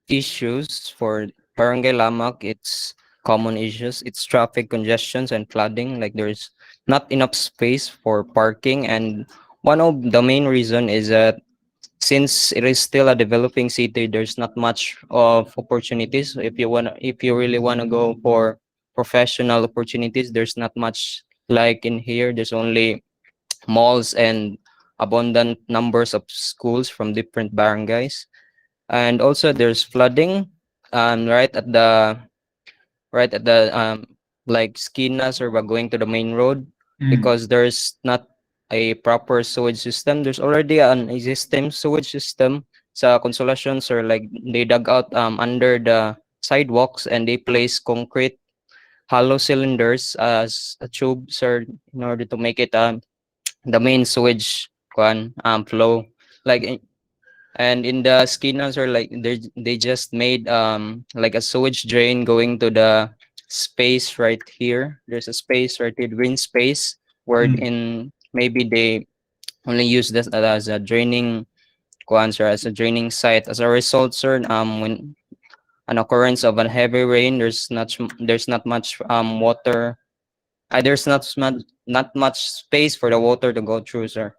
issues for Barangay Lamac, it's common issues. It's traffic congestions and flooding. Like there's not enough space for parking, and one of the main reason is that since it is still a developing city, there's not much of opportunities. If you really wanna go for professional opportunities, there's not much like in here. There's only malls and abundant numbers of schools from different barangays, and also there's flooding right at the like skinas or by going to the main road because there's not a proper sewage system. There's already an existing sewage system sa Consolations, or like they dug out under the sidewalks and they place concrete hollow cylinders as a tube, sir, in order to make it the main sewage flow. Like and in the skinas, or like they just made like a sewage drain going to the space right here. There's a space right here, green space, where in maybe they only use this as a draining sir, as a draining site. As a result, sir, when an occurrence of a heavy rain, there's not much water. Not much space for the water to go through, sir.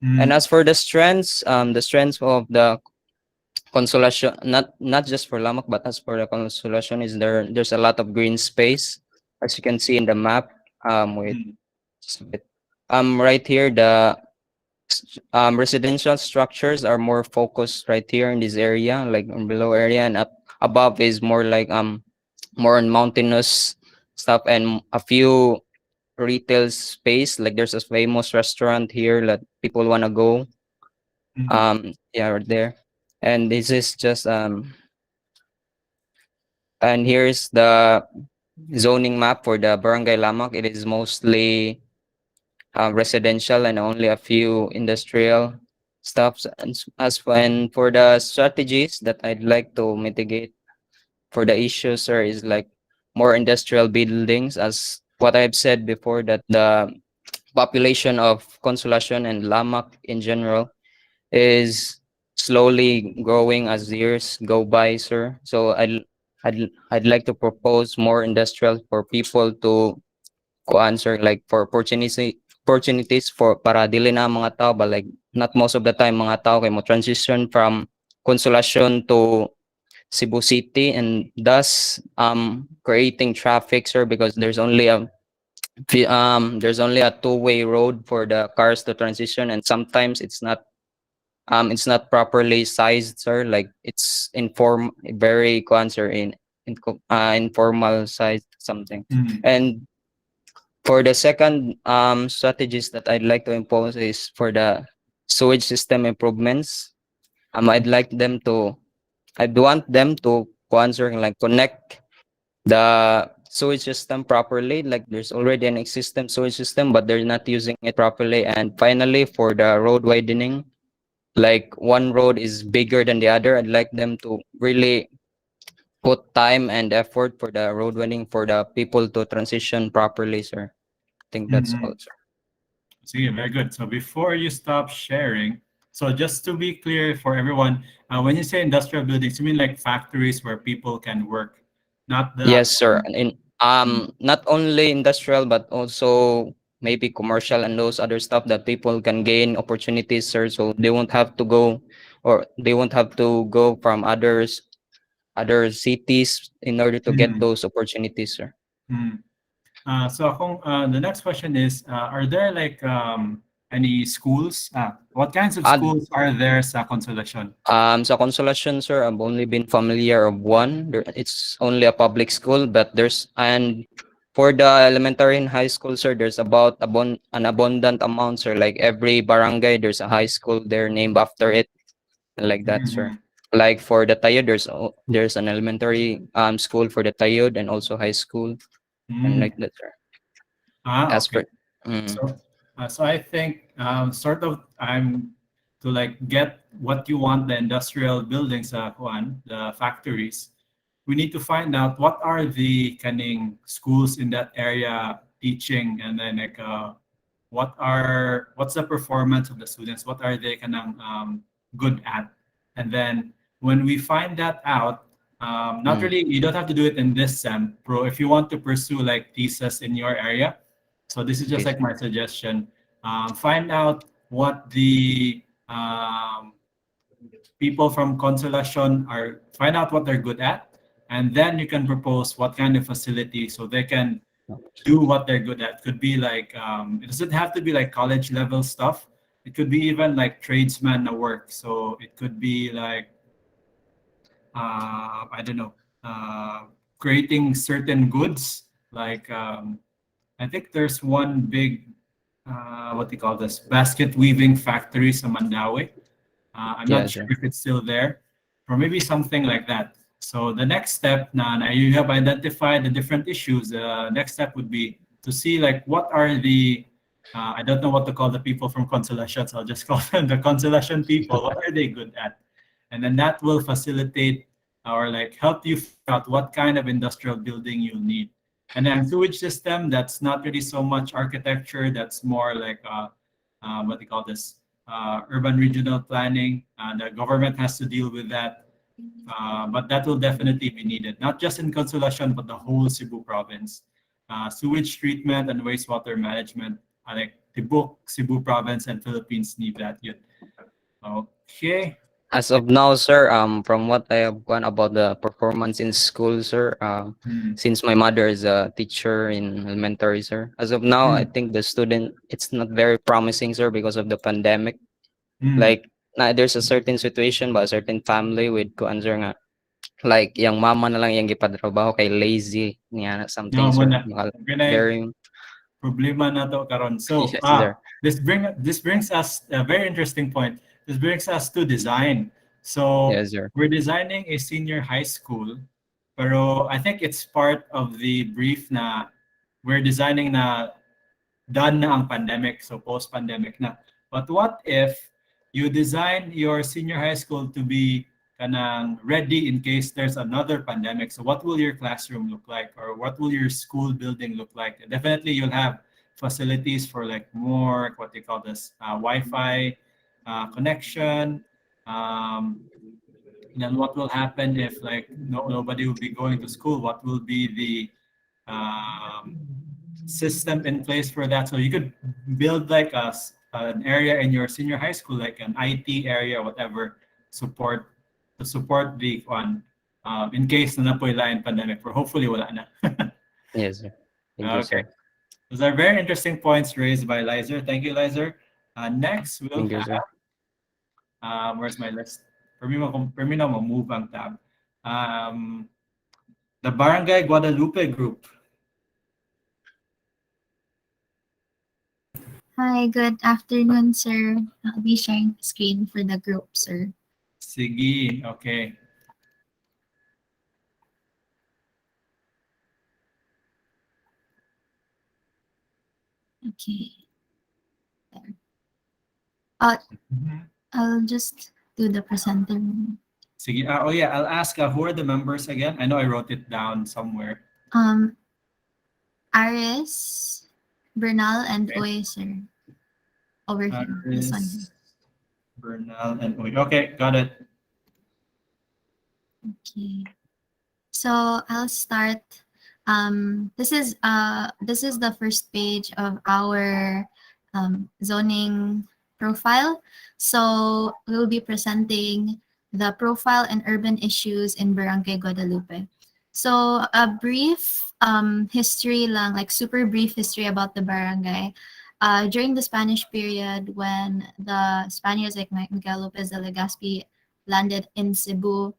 And as for the strengths of the Consolacion, not just for Lamac, but as for the Consolacion, is there's a lot of green space, as you can see in the map. Wait, just a bit. Right here, the residential structures are more focused right here in this area, like on below area, and up above is more like more on mountainous stuff and a few retail space. Like there's a famous restaurant here that people wanna go. Yeah, right there. And this is just and here's the zoning map for the Barangay Lamac. It is mostly residential and only a few industrial stuffs. And and for the strategies that I'd like to mitigate for the issues, sir, is like more industrial buildings. As what I've said before, that the population of Consolacion and Lamac in general is slowly growing as years go by, sir. So I'd like to propose more industrial for people to answer, like for opportunities for para dili na ang mga tao ba, like not most of the time mga tao kay mo transition from Consolacion to Cebu City, and thus creating traffic, sir, because there's only a two-way road for the cars to transition, and sometimes it's not properly sized, sir. Like it's very informal sized something. And For the second strategies that I'd like to impose is for the sewage system improvements. I'd want them to answer like connect the sewage system properly. Like there's already an existing sewage system, but they're not using it properly. And finally, for the road widening, like one road is bigger than the other. I'd like them to really put time and effort for the road widening for the people to transition properly, sir. I think that's all, Mhm. sir. See, very good. So before you stop sharing, so just to be clear for everyone, when you say industrial buildings, you mean like factories where people can work, not the. Yes, sir. In not only industrial but also maybe commercial and those other stuff that people can gain opportunities, sir. So they won't have to go or they won't have to go from other cities in order to get Mhm. those opportunities, sir. Mhm. The next question is, are there like any schools? What kinds of Uh, schools are there sa Consolacion? sa Consolacion, sir, I've only been familiar of one. It's only a public school, but and for the elementary and high school, sir, there's about an abundant amount, sir. Like every barangay, there's a high school there named after it, like that, sir. Mhm. Like for the Tayud, there's an elementary school for the Tayud and also high school, and like Mm. that, sir. As Okay. for mm, So, so I think sort of I'm to like get what you want the industrial buildings, Juan, the factories. We need to find out what are the kaning schools in that area teaching, and then like what's the performance of the students? What are they kanang good at? And then when we find that out, not mm, really, you don't have to do it in this sem, pro. If you want to pursue like thesis in your area, so this is just okay, like sir. my suggestion. Find out what the people from Consolacion are, find out what they're good at, and then you can propose what kind of facility so they can do what they're good at. Could be like, it doesn't have to be like college level stuff. It could be even like tradesman work. So it could be like, I don't know, creating certain goods. Like, I think there's one big, what do you call this, basket weaving factory sa Mandaue. I'm not Yes, sure sir. if it's still there, or maybe something like that. So the next step, na you have identified the different issues. The next step would be to see like what are the, I don't know what to call the people from Consolacion, so I'll just call them the Consolacion people. What are they good at? And then that will facilitate or like help you figure out what kind of industrial building you'll need. And then sewage system, that's not really so much architecture. That's more like what do you call this? Urban regional planning. The government has to deal with that, but that will definitely be needed, not just in Consolacion, but the whole Cebu province. Sewage treatment and wastewater management, like Tibuk, Cebu province, and Philippines need that yet. Okay. As of now, sir, from what I have gone about the performance in school, sir, Hmm. since my mother is a teacher in elementary, sir, as of now, I Hmm. think the student, it's not very promising, sir, because of the pandemic. Hmm. Like, there's a certain situation ba, a certain family with answer nga, like, yung mama na lang yung gipatrabaho kay lazy, niya, something, No, sir. muna. Very, Problema na to karon. So, yes, sir. this brings us a very interesting point. This brings us to design. So, Yes, sir. we're designing a senior high school, pero I think it's part of the brief na we're designing na done na ang pandemic, so post-pandemic na. But what if you design your senior high school to be kanang ready in case there's another pandemic? So what will your classroom look like, or what will your school building look like? Definitely, you'll have facilities for like more what they call this Wi-Fi connection. Um, and then what will happen if like nobody will be going to school? What will be the system in place for that? So you could build like an area in your senior high school, like an IT area, whatever, support to support the one in case na napoy lain pandemic. For hopefully wala na. Yes, sir. Thank you, Okay, sir. those are very interesting points raised by Lizer. Thank you, Lizer. Next, we'll Thank you, have sir. where's my list? For me na move ang tab. The Barangay Guadalupe group. Hi, good afternoon, sir. I'll be sharing the screen for the group, sir. Sige, okay. Okay. There. I'll just do the presenter. Sige. Oh yeah, I'll ask who are the members again? I know I wrote it down somewhere. Um, Aris, Bernal, and Okay. Oy, sir. Over here. This one here. Aris, Bernal, and Uy. Okay, got it. Okay. So I'll start. This is the first page of our zoning profile. So we'll be presenting the profile and urban issues in Barangay Guadalupe. So a brief history lang, like super brief history about the barangay. During the Spanish period, when the Spaniards like Miguel Lopez de Legazpi landed in Cebu,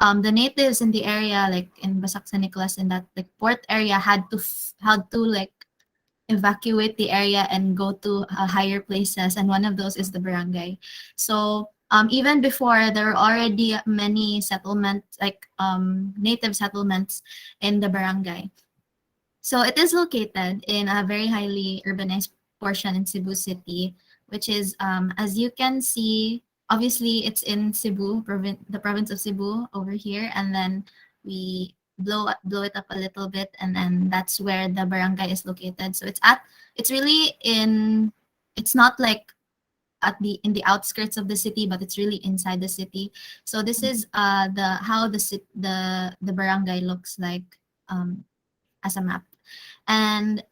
the natives in the area, like in Basak San Nicolas, in that like port area, had to like evacuate the area and go to higher places, and one of those is the barangay. So even before, there were already many settlements, like native settlements in the barangay. So it is located in a very highly urbanized portion in Cebu City, which is, as you can see, obviously it's in Cebu, the province of Cebu over here, and then we blow it up a little bit, and then that's where the barangay is located. So it's really in, it's not like in the outskirts of the city, but it's really inside the city. So this is the how the barangay looks like as a map. And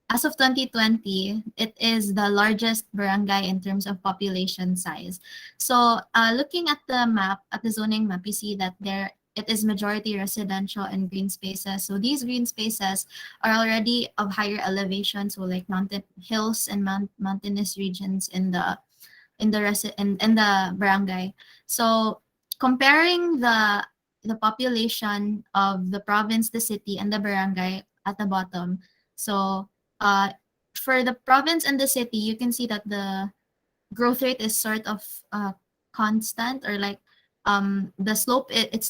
as of 2020, it is the largest barangay in terms of population size. So looking at the map, at the zoning map, you see that there it is majority residential and green spaces. So these green spaces are already of higher elevation, so like mountain hills and mountainous regions in the barangay. So comparing the population of the province, the city, and the barangay at the bottom. So for the province and the city, you can see that the growth rate is sort of constant, or like the slope is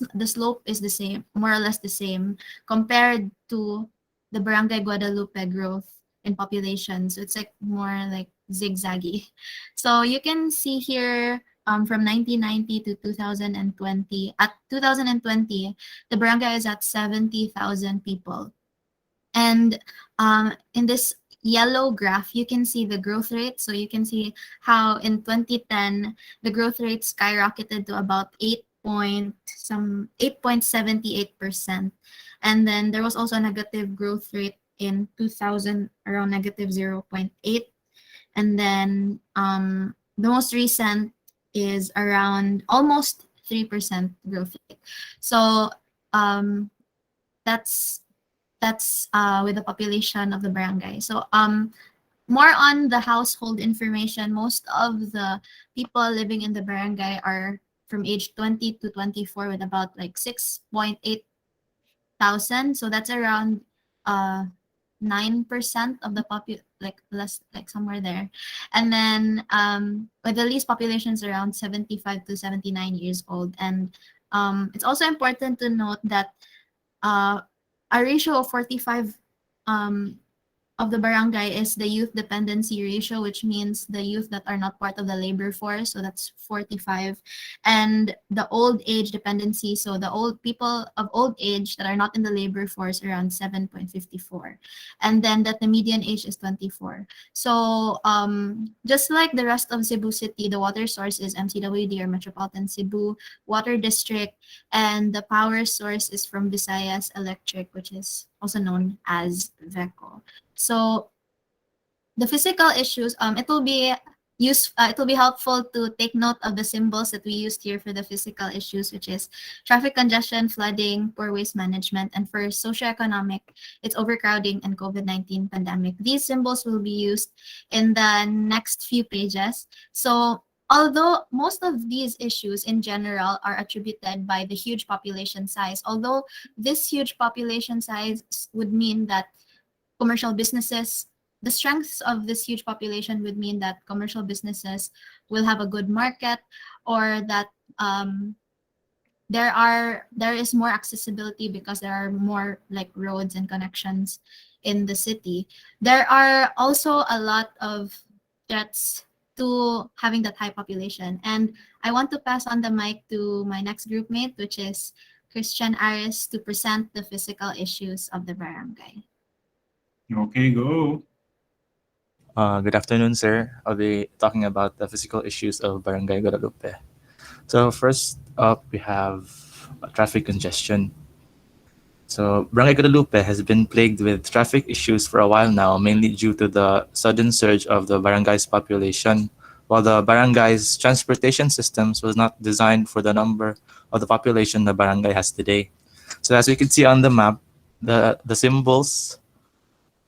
the same, more or less the same, compared to the Barangay Guadalupe growth in population. So it's like more like zigzaggy. So you can see here from 1990 to 2020. At 2020, the barangay is at 70,000 people. And in this yellow graph, you can see the growth rate. So you can see how in 2010, the growth rate skyrocketed to about 8.78%. And then there was also a negative growth rate in 2000, around negative 0.8. And then the most recent is around almost 3% growth rate. So that's with the population of the barangay. So more on the household information, most of the people living in the barangay are from age 20 to 24, with about like 6.8 thousand. So that's around 9% of the like less, like somewhere there. And then with the least population is around 75 to 79 years old. And it's also important to note that a ratio of 45 of the barangay is the youth dependency ratio, which means the youth that are not part of the labor force. So that's 45. And the old age dependency, so the old people of old age that are not in the labor force, around 7.54. And then that the median age is 24. So just like the rest of Cebu City, the water source is MCWD, or Metropolitan Cebu Water District, and the power source is from Visayas Electric, which is also known as VECO. So the physical issues, it will be helpful to take note of the symbols that we used here for the physical issues, which is traffic congestion, flooding, poor waste management, and for socioeconomic, it's overcrowding and COVID-19 pandemic. These symbols will be used in the next few pages. So although most of these issues in general are attributed by the huge population size, although this huge population size would mean that commercial businesses the strengths of this huge population would mean that commercial businesses will have a good market, or that there is more accessibility because there are more like roads and connections in the city. There are also a lot of threats to having that high population. And I want to pass on the mic to my next group mate, which is Christian Aris, to present the physical issues of the barangay. Okay, go. Good afternoon, sir. I'll be talking about the physical issues of Barangay Guadalupe. So first up, we have traffic congestion. So Barangay Guadalupe has been plagued with traffic issues for a while now, mainly due to the sudden surge of the barangay's population, while the barangay's transportation systems was not designed for the number of the population the barangay has today. So as we can see on the map, the symbols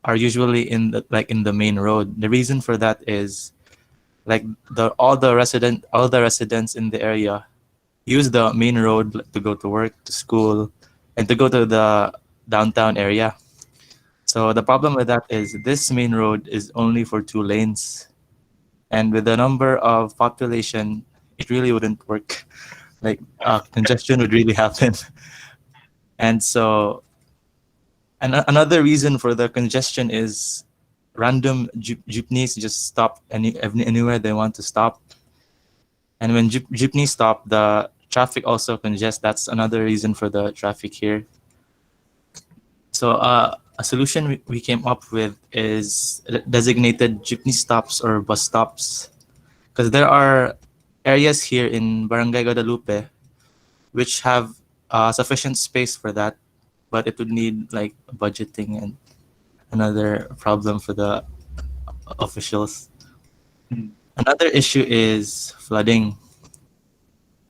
are usually in the main road. The reason for that is like all the residents in the area use the main road to go to work, to school, and to go to the downtown area. So the problem with that is this main road is only for 2 lanes, and with the number of population, it really wouldn't work. Like congestion would really happen. And so another reason for the congestion is random jeepneys just stop anywhere they want to stop. And when jeepneys stop, the traffic also congests. That's another reason for the traffic here. So a solution we came up with is designated jeepney stops or bus stops. Because there are areas here in Barangay Guadalupe which have sufficient space for that, but it would need like budgeting and another problem for the officials. Another issue is flooding.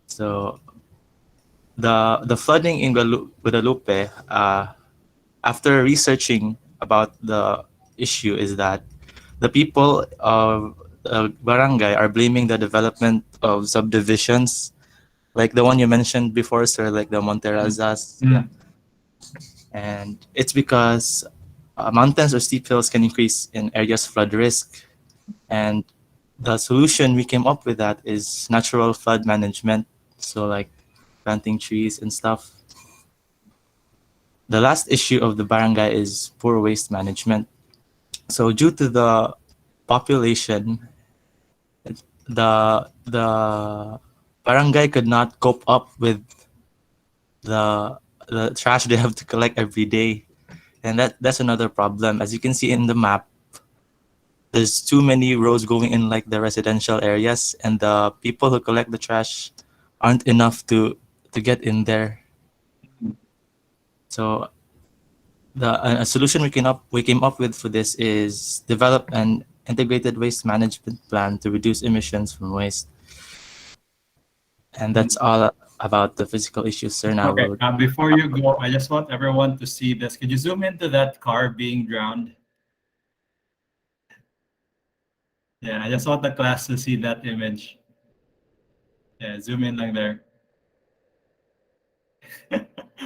So the flooding in Guadalupe, after researching about the issue, is that the people of the barangay are blaming the development of subdivisions, like the one you mentioned before, sir, like the Monterazas. Yeah. And it's because mountains or steep hills can increase in areas flood risk. And the solution we came up with that is natural flood management. So like planting trees and stuff. The last issue of the barangay is poor waste management. So due to the population, the barangay could not cope up with the trash they have to collect every day. And that's another problem. As you can see in the map, there's too many roads going in like the residential areas, and the people who collect the trash aren't enough to get in there. So a solution we came up with for this is develop an integrated waste management plan to reduce emissions from waste. And that's all about the physical issues, sir. Now, Okay, before you go, I just want everyone to see this. Could you zoom into that car being drowned? Yeah, I just want the class to see that image. Yeah, zoom in like there.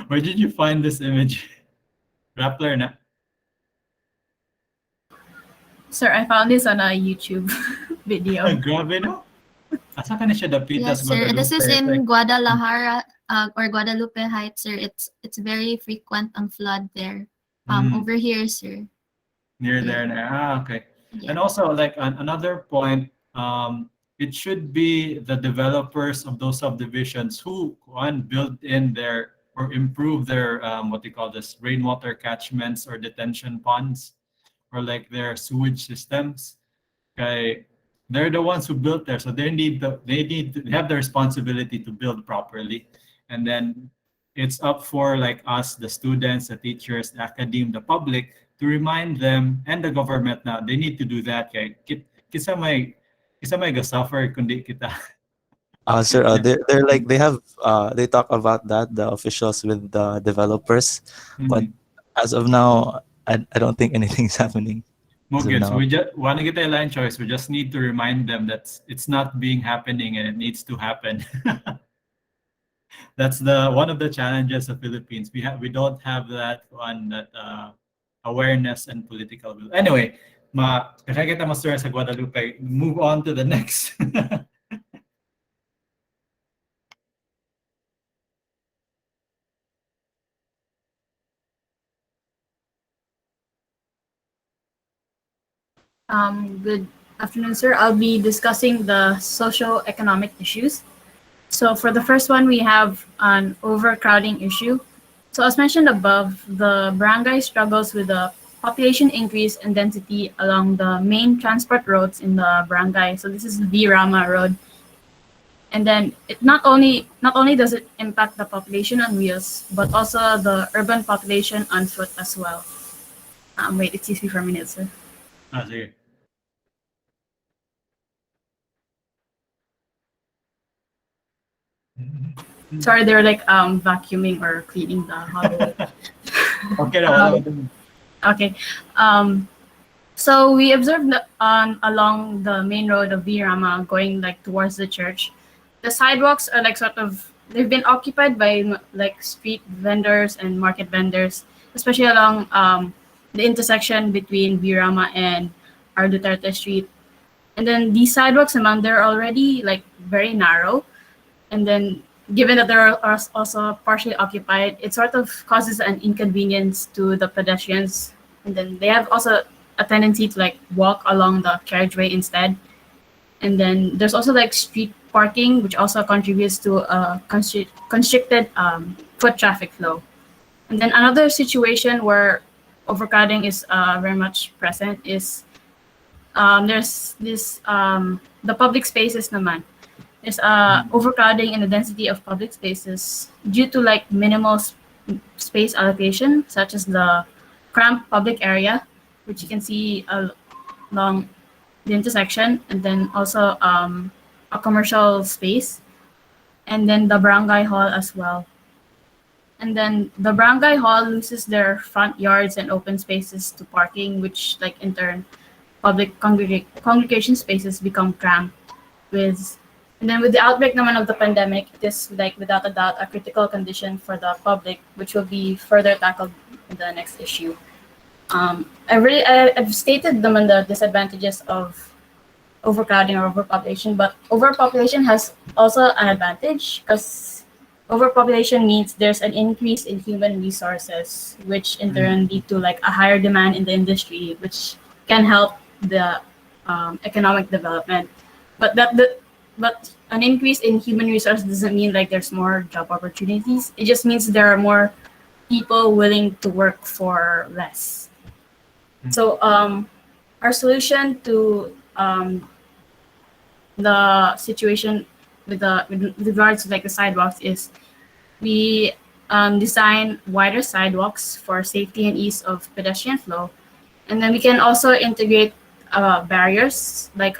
Where did you find this image? Rappler na? Sir, I found this on a YouTube video. Grabe, no? Asa ka na siya dapitas? Yes, sir. This is in Guadalajara or Guadalupe Heights, sir. It's very frequent ang flood there. Over here, sir. Near there. Okay. Yeah. And also, like another point, it should be the developers of those subdivisions who build in their or improve their rainwater catchments or detention ponds, or like their sewage systems. Okay, they're the ones who built there, so they have the responsibility to build properly. And then it's up for like us, the students, the teachers, the academe, the public, to remind them, and the government now, they need to do that. Okay, kisa may suffer kundi kita. Sir, they talk about that, the officials with the developers, but as of now, I don't think anything's happening. Okay, so we just want to get a line choice. We just need to remind them that it's not happening and it needs to happen. That's one of the challenges of Philippines. We don't have that awareness and political will. Anyway, nakikita mo sir sa Guadalupe, move on to the next. Good afternoon, sir. I'll be discussing the socio-economic issues. So for the first one, we have an overcrowding issue. So as mentioned above, the barangay struggles with the population increase and density along the main transport roads in the barangay. So this is V Rama Road. And then it not only does it impact the population on wheels, but also the urban population on foot as well. Wait, excuse me for a minute, sir. Sige. Sorry, they're like vacuuming or cleaning the hallway. Okay na, wala ko dun. Okay. So we observed along the main road of Virama going like towards the church. The sidewalks are like sort of they've been occupied by like street vendors and market vendors, especially along the intersection between Virama and our Duterte Street. And then these sidewalks among they're already like very narrow. And then given that they're also partially occupied, it sort of causes an inconvenience to the pedestrians. And then they have also a tendency to like walk along the carriageway instead. And then there's also like street parking, which also contributes to a constricted foot traffic flow. And then another situation where overcrowding is very much present is there's this the public spaces naman. There's overcrowding in the density of public spaces due to like minimal space allocation, such as the cramped public area, which you can see along the intersection, and then also a commercial space, and then the barangay hall as well. And then the barangay hall loses their front yards and open spaces to parking, which like in turn public congregation spaces become cramped with. And then with the outbreak naman of the pandemic, it is like without a doubt a critical condition for the public, which will be further tackled in the next issue. I've stated naman the disadvantages of overcrowding or overpopulation, but overpopulation has also an advantage because overpopulation means there's an increase in human resources, which in turn lead to like a higher demand in the industry, which can help the economic development. But an increase in human resources doesn't mean like there's more job opportunities. It just means there are more people willing to work for less. So our solution to the situation with regards to like the sidewalks is we design wider sidewalks for safety and ease of pedestrian flow, and then we can also integrate barriers like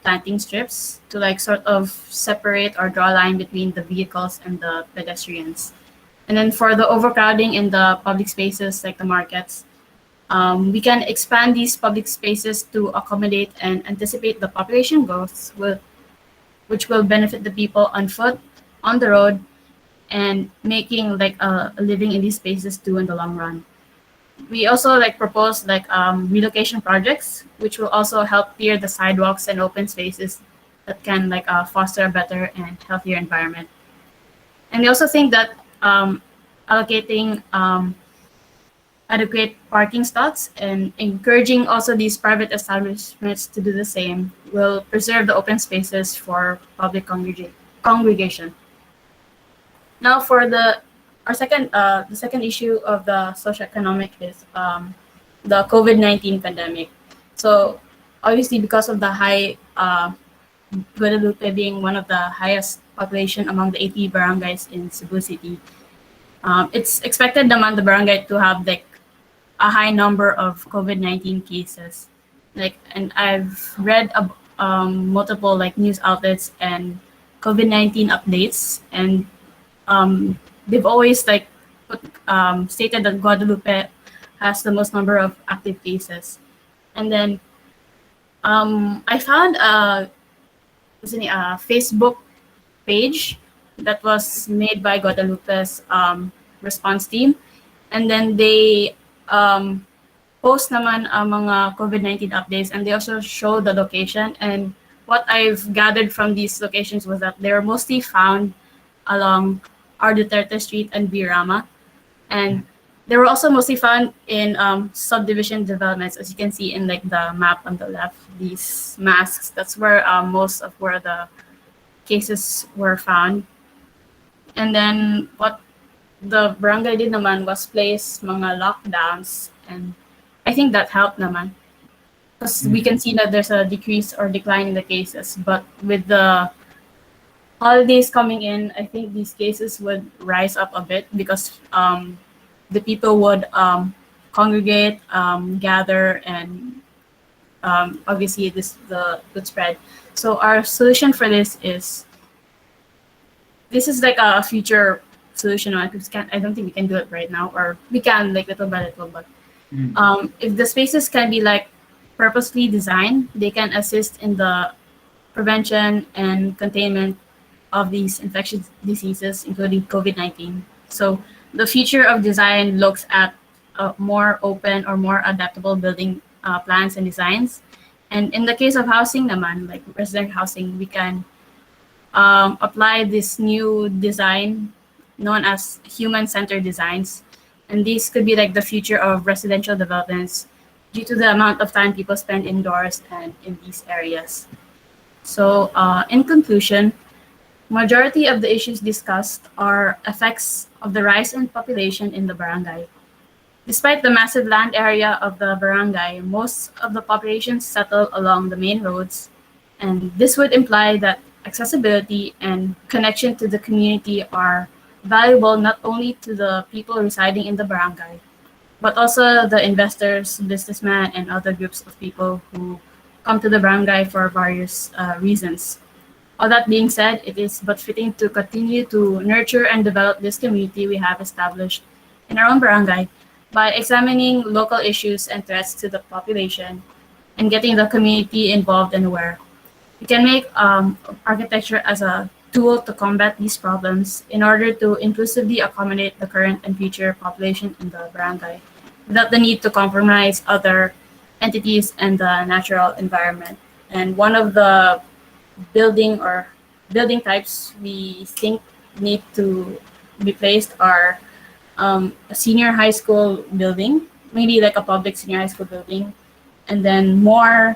planting strips to like sort of separate or draw a line between the vehicles and the pedestrians. And then for the overcrowding in the public spaces like the markets, we can expand these public spaces to accommodate and anticipate the population growth, which will benefit the people on foot, on the road, and making like a living in these spaces too in the long run. We also like propose like relocation projects, which will also help clear the sidewalks and open spaces that can like foster a better and healthier environment. And we also think that allocating adequate parking slots and encouraging also these private establishments to do the same will preserve the open spaces for public congregation. Now for the second issue of the socioeconomic is the COVID-19 pandemic. So obviously because of the high Guadalupe being one of the highest population among the 80 barangays in Cebu City, it's expected naman the barangay to have like a high number of COVID-19 cases. And I've read multiple like news outlets and COVID-19 updates, and they've always like stated that Guadalupe has the most number of active cases. And then I found a Facebook page that was made by Guadalupe's response team, and then they post naman ang mga COVID-19 updates, and they also show the location. And what I've gathered from these locations was that they were mostly found along R. Duterte Street and Birama. And they were also mostly found in subdivision developments, as you can see in like the map on the left, these masks. That's where most of where the cases were found. And then what the barangay did naman was place mga lockdowns, and I think that helped naman. Because we can see that there's a decrease or decline in the cases. But with the holidays coming in, I think these cases would rise up a bit because the people would congregate, gather, and obviously this would spread. So our solution for this is like a future solution. I don't think we can do it right now, or we can like little by little. But if the spaces can be like purposely designed, they can assist in the prevention and containment of these infectious diseases, including COVID-19. So the future of design looks at more open or more adaptable building plans and designs. And in the case of housing naman, like resident housing, we can apply this new design known as human-centered designs. And these could be like the future of residential developments due to the amount of time people spend indoors and in these areas. So in conclusion, majority of the issues discussed are effects of the rise in population in the barangay. Despite the massive land area of the barangay, most of the population settle along the main roads, and this would imply that accessibility and connection to the community are valuable not only to the people residing in the barangay, but also the investors, businessmen, and other groups of people who come to the barangay for various reasons. All that being said, it is but fitting to continue to nurture and develop this community we have established in our own barangay by examining local issues and threats to the population and getting the community involved and aware. We can make architecture as a tool to combat these problems in order to inclusively accommodate the current and future population in the barangay without the need to compromise other entities and the natural environment. And one of the building types we think need to be placed are a senior high school building, maybe like a public senior high school building, and then more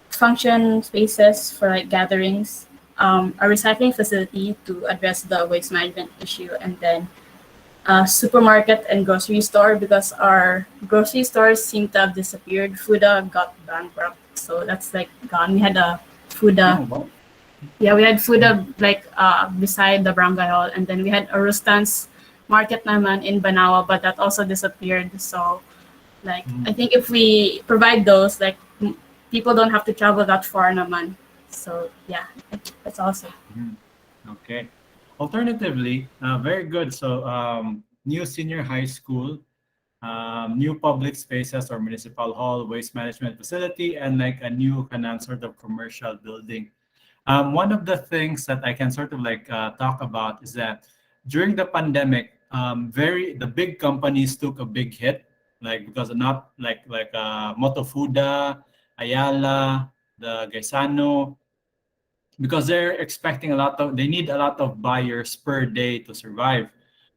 function spaces for like gatherings, a recycling facility to address the waste management issue, and then a supermarket and grocery store because our grocery stores seem to have disappeared. Fuda got bankrupt, so that's like gone. We had a Fuda. Oh, wow. Yeah, we had Fuda like beside the barangay hall, and then we had a Rustan's market naman in Banawa, but that also disappeared. So like I think if we provide those, like people don't have to travel that far naman. So yeah, that's awesome. Okay. Alternatively, very good. So new senior high school, new public spaces or municipal hall, waste management facility, and like a new kanang sort of commercial building. One of the things that I can sort of like talk about is that during the pandemic, the big companies took a big hit, like because not like Motofuda, Ayala, the Gaisano, because they need a lot of buyers per day to survive.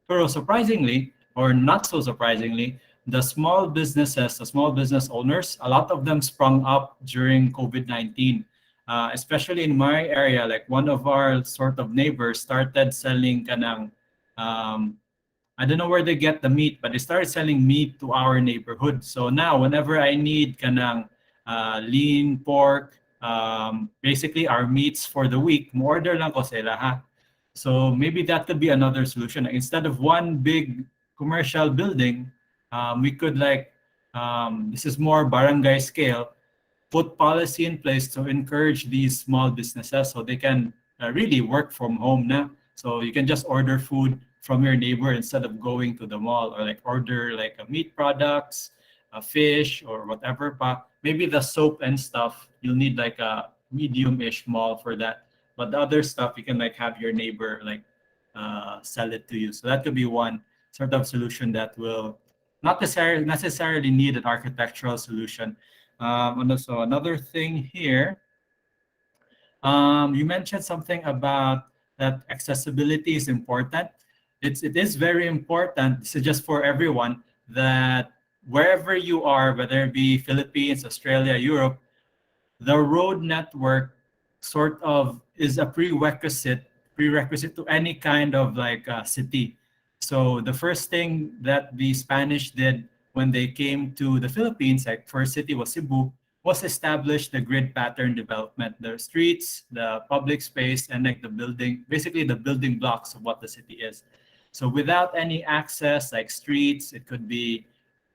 Pero surprisingly, or not so surprisingly, the small businesses, the small business owners, a lot of them sprung up during COVID-19. Especially in my area, like one of our sort of neighbors started selling kanang, I don't know where they get the meat, but they started selling meat to our neighborhood. So now, whenever I need kanang lean pork, basically our meats for the week, order lang ko sila ha. So maybe that could be another solution. Instead of one big commercial building, we could like, this is more barangay scale, put policy in place to encourage these small businesses so they can really work from home now. So you can just order food from your neighbor instead of going to the mall, or like order like a meat products, a fish or whatever. But maybe the soap and stuff, you'll need like a medium-ish mall for that. But the other stuff, you can like have your neighbor like sell it to you. So that could be one sort of solution that will not necessarily need an architectural solution. And also another thing here, you mentioned something about that accessibility is important. It is very important. This is just for everyone that wherever you are, whether it be Philippines, Australia, Europe, the road network sort of is a prerequisite to any kind of like city. So the first thing that the Spanish did when they came to the Philippines, like first city was Cebu, was establish the grid pattern development, the streets, the public space, and like the building, basically the building blocks of what the city is. So without any access, like streets, it could be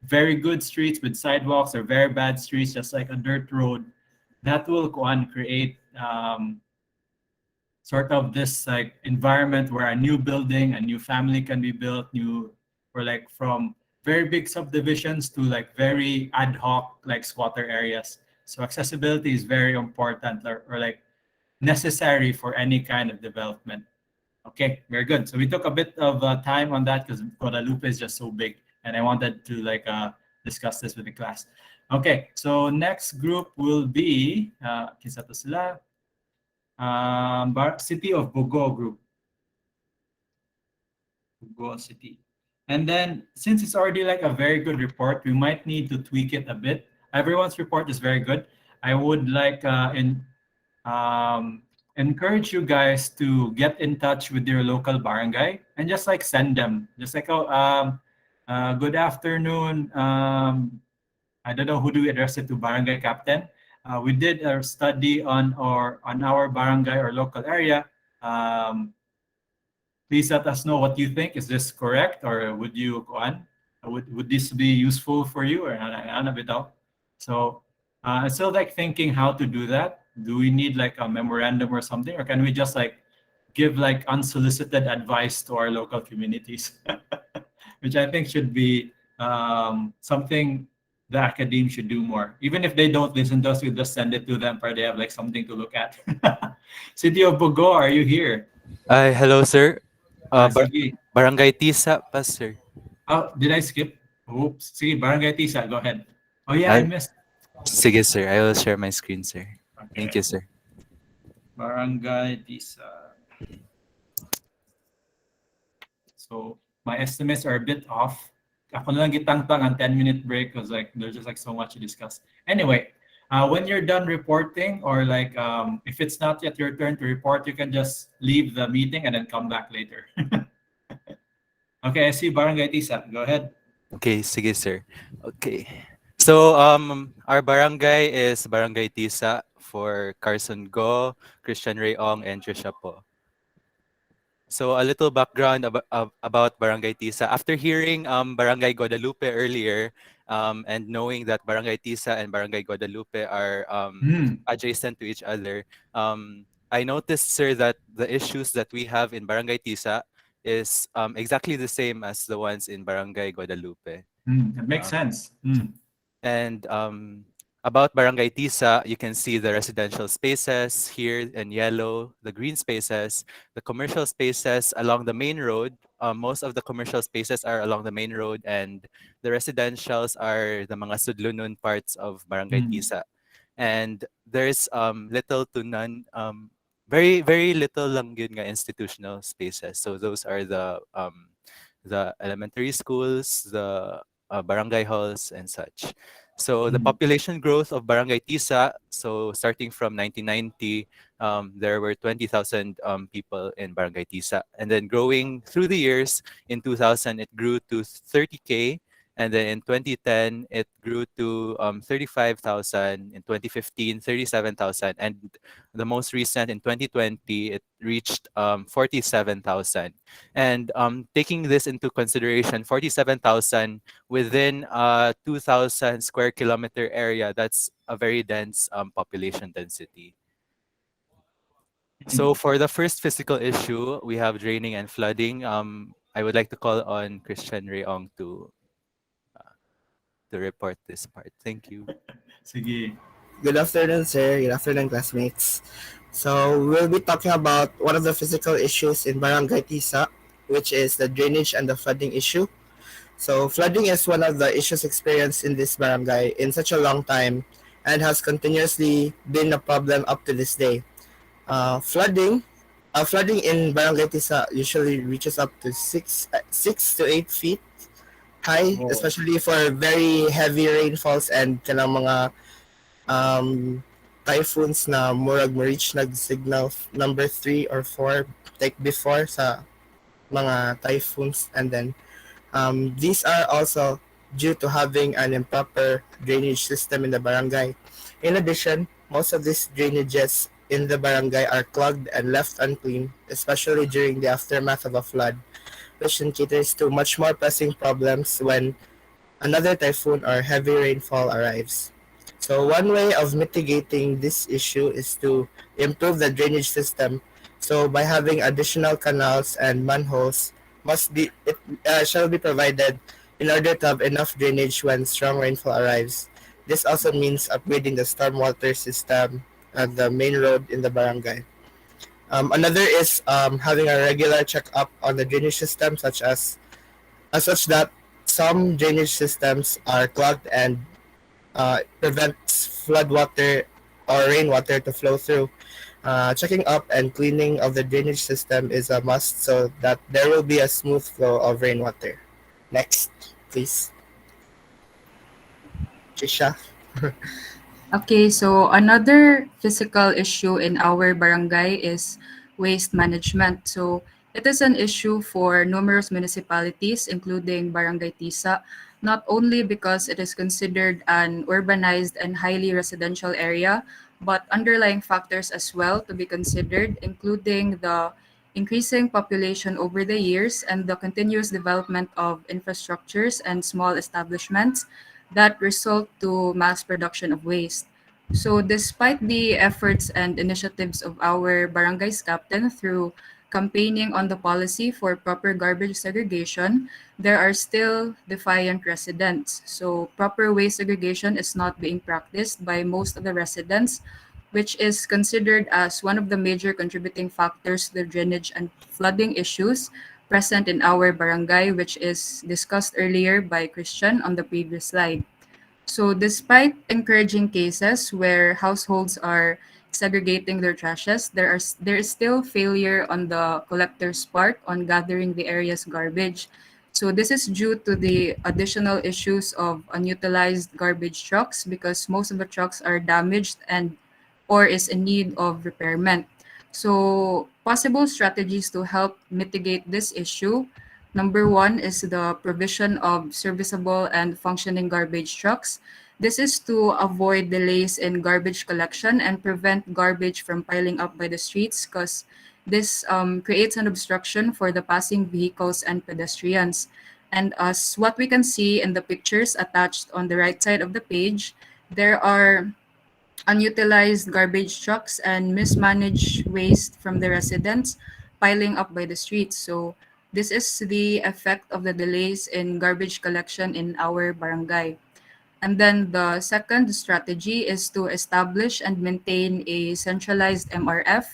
very good streets with sidewalks or very bad streets, just like a dirt road. That will go and create sort of this like environment where a new building, a new family can be built, new or like from very big subdivisions to like very ad hoc like squatter areas. So accessibility is very important or like necessary for any kind of development. Okay, very good. So we took a bit of time on that because Guadalupe is just so big, and I wanted to like discuss this with the class. Okay, so next group will be kisa to sila, City of Bogo group. Bogo City. And then since it's already like a very good report, we might need to tweak it a bit. Everyone's report is very good. I would like encourage you guys to get in touch with your local barangay and just like send them, just like, good afternoon. I don't know who do we address it to, barangay captain. We did a study on our barangay or local area. Please let us know what you think. Is this correct, or would you would this be useful for you, or ano bitaw? So I'm still like thinking how to do that. Do we need like a memorandum or something, or can we just like give like unsolicited advice to our local communities, which I think should be something the academe should do more. Even if they don't listen to us, we just send it to them, or they have like something to look at. City of Bogo, are you here? Hello, sir. Sige. Barangay Tisa, pa, sir. Oh, did I skip? Oops. Sige, Barangay Tisa, go ahead. Oh yeah, I missed. Sige, sir. I will share my screen, sir. Thank you, sir. Barangay Tisa. So my estimates are a bit off. Ako na lang gitangtang ang 10-minute break because like there's just like so much to discuss. Anyway, when you're done reporting, or like if it's not yet your turn to report, you can just leave the meeting and then come back later. Okay, I see Barangay Tisa. Go ahead. Okay, sige, sir. Okay. So our barangay is Barangay Tisa for Carson Go, Christian Ray Ong, and Trisha Po. So a little background about Barangay Tisa. After hearing Barangay Guadalupe earlier, and knowing that Barangay Tisa and Barangay Guadalupe are adjacent to each other, I noticed, sir, that the issues that we have in Barangay Tisa is exactly the same as the ones in Barangay Guadalupe. That makes sense. And about Barangay Tisa, you can see the residential spaces here in yellow, the green spaces, the commercial spaces along the main road. Most of the commercial spaces are along the main road, and the residentials are the mga sudlunun parts of Barangay Tisa. And there's little to none, very, very little lang yun nga institutional spaces. So those are the elementary schools, the barangay halls, and such. So the population growth of Barangay Tisa, so starting from 1990, there were 20,000 people in Barangay Tisa. And then growing through the years, in 2000, it grew to 30K. And then in 2010, it grew to 35,000. In 2015, 37,000. And the most recent, in 2020, it reached 47,000. And taking this into consideration, 47,000 within a 2,000 square kilometer area, that's a very dense population density. So for the first physical issue, we have draining and flooding. I would like to call on Christian Rayong to report this part. Thank you. Sige. Good afternoon, sir. Good afternoon, classmates. So we'll be talking about one of the physical issues in Barangay Tisa, which is the drainage and the flooding issue. So flooding is one of the issues experienced in this barangay in such a long time and has continuously been a problem up to this day. Flooding in Barangay Tisa usually reaches up to 6 to 8 feet high, Oh. especially for very heavy rainfalls and kanang mga typhoons na murag ma-reach nag-signal number 3 or 4 like before sa mga typhoons. And then these are also due to having an improper drainage system in the barangay. In addition, most of these drainages in the barangay are clogged and left unclean, especially during the aftermath of a flood, which caters to much more pressing problems when another typhoon or heavy rainfall arrives. So one way of mitigating this issue is to improve the drainage system. So by having additional canals and manholes shall be provided in order to have enough drainage when strong rainfall arrives. This also means upgrading the stormwater system at the main road in the barangay. Another is having a regular checkup on the drainage system, such that some drainage systems are clogged and prevents floodwater or rainwater to flow through. Checking up and cleaning of the drainage system is a must so that there will be a smooth flow of rainwater. Next, please. Trisha. Okay, so another physical issue in our barangay is waste management. So it is an issue for numerous municipalities, including Barangay Tisa, not only because it is considered an urbanized and highly residential area, but underlying factors as well to be considered, including the increasing population over the years and the continuous development of infrastructures and small establishments that result to mass production of waste. So despite the efforts and initiatives of our barangay's captain through campaigning on the policy for proper garbage segregation, there are still defiant residents. So proper waste segregation is not being practiced by most of the residents, which is considered as one of the major contributing factors to the drainage and flooding issues present in our barangay, which is discussed earlier by Christian on the previous slide. So despite encouraging cases where households are segregating their trashes, there is still failure on the collector's part on gathering the area's garbage. So this is due to the additional issues of unutilized garbage trucks because most of the trucks are damaged and or is in need of repairment. So possible strategies to help mitigate this issue. Number one is the provision of serviceable and functioning garbage trucks. This is to avoid delays in garbage collection and prevent garbage from piling up by the streets because this creates an obstruction for the passing vehicles and pedestrians. And as what we can see in the pictures attached on the right side of the page, there are unutilized garbage trucks and mismanaged waste from the residents piling up by the streets. So this is the effect of the delays in garbage collection in our barangay. And then the second strategy is to establish and maintain a centralized MRF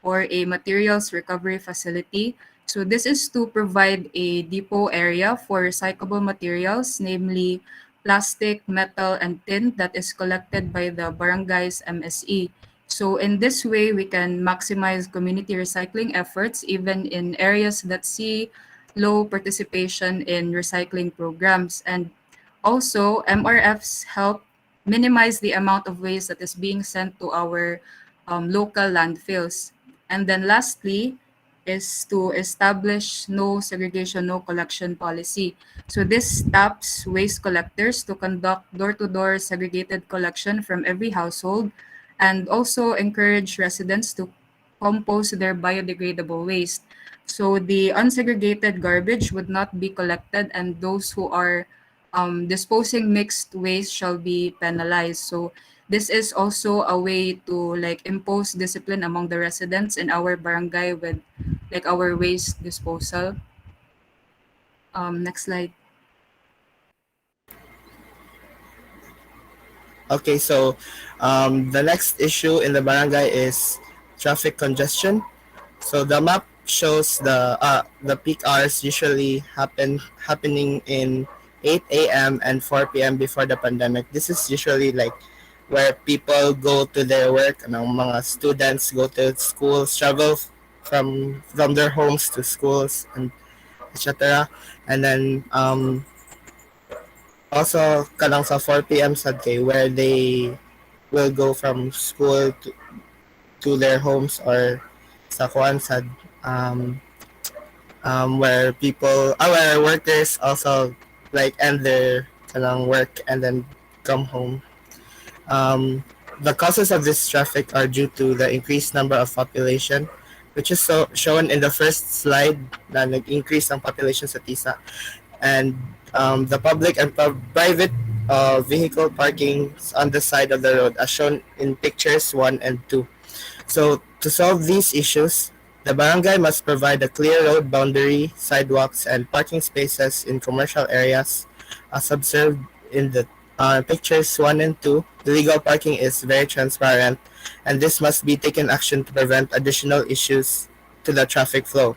or a materials recovery facility. So this is to provide a depot area for recyclable materials, namely plastic, metal, and tin that is collected by the barangay's MSE. So in this way, we can maximize community recycling efforts even in areas that see low participation in recycling programs. And also, MRFs help minimize the amount of waste that is being sent to our local landfills. And then lastly, is to establish no segregation, no collection policy. So this taps waste collectors to conduct door-to-door segregated collection from every household and also encourage residents to compost their biodegradable waste. So the unsegregated garbage would not be collected and those who are disposing mixed waste shall be penalized. So this is also a way to like impose discipline among the residents in our barangay with like our waste disposal. Next slide. Okay, so the next issue in the barangay is traffic congestion. So the map shows the peak hours usually happening in 8 a.m. and 4 p.m. before the pandemic. This is usually like where people go to their work, mga students go to schools, travel from their homes to schools and etc. And then also kanang sa 4 p.m. sad kay where they will go from school to their homes or sa kuan sad where where workers also like end their kanang work and then come home. The causes of this traffic are due to the increased number of population, which is shown in the first slide na nag-increase ang population sa Tisa. And the public and private vehicle parkings on the side of the road as shown in pictures 1 and 2. So to solve these issues, the barangay must provide a clear road boundary, sidewalks, and parking spaces in commercial areas. As observed in the pictures 1 and 2, the legal parking is very transparent, and this must be taken action to prevent additional issues to the traffic flow.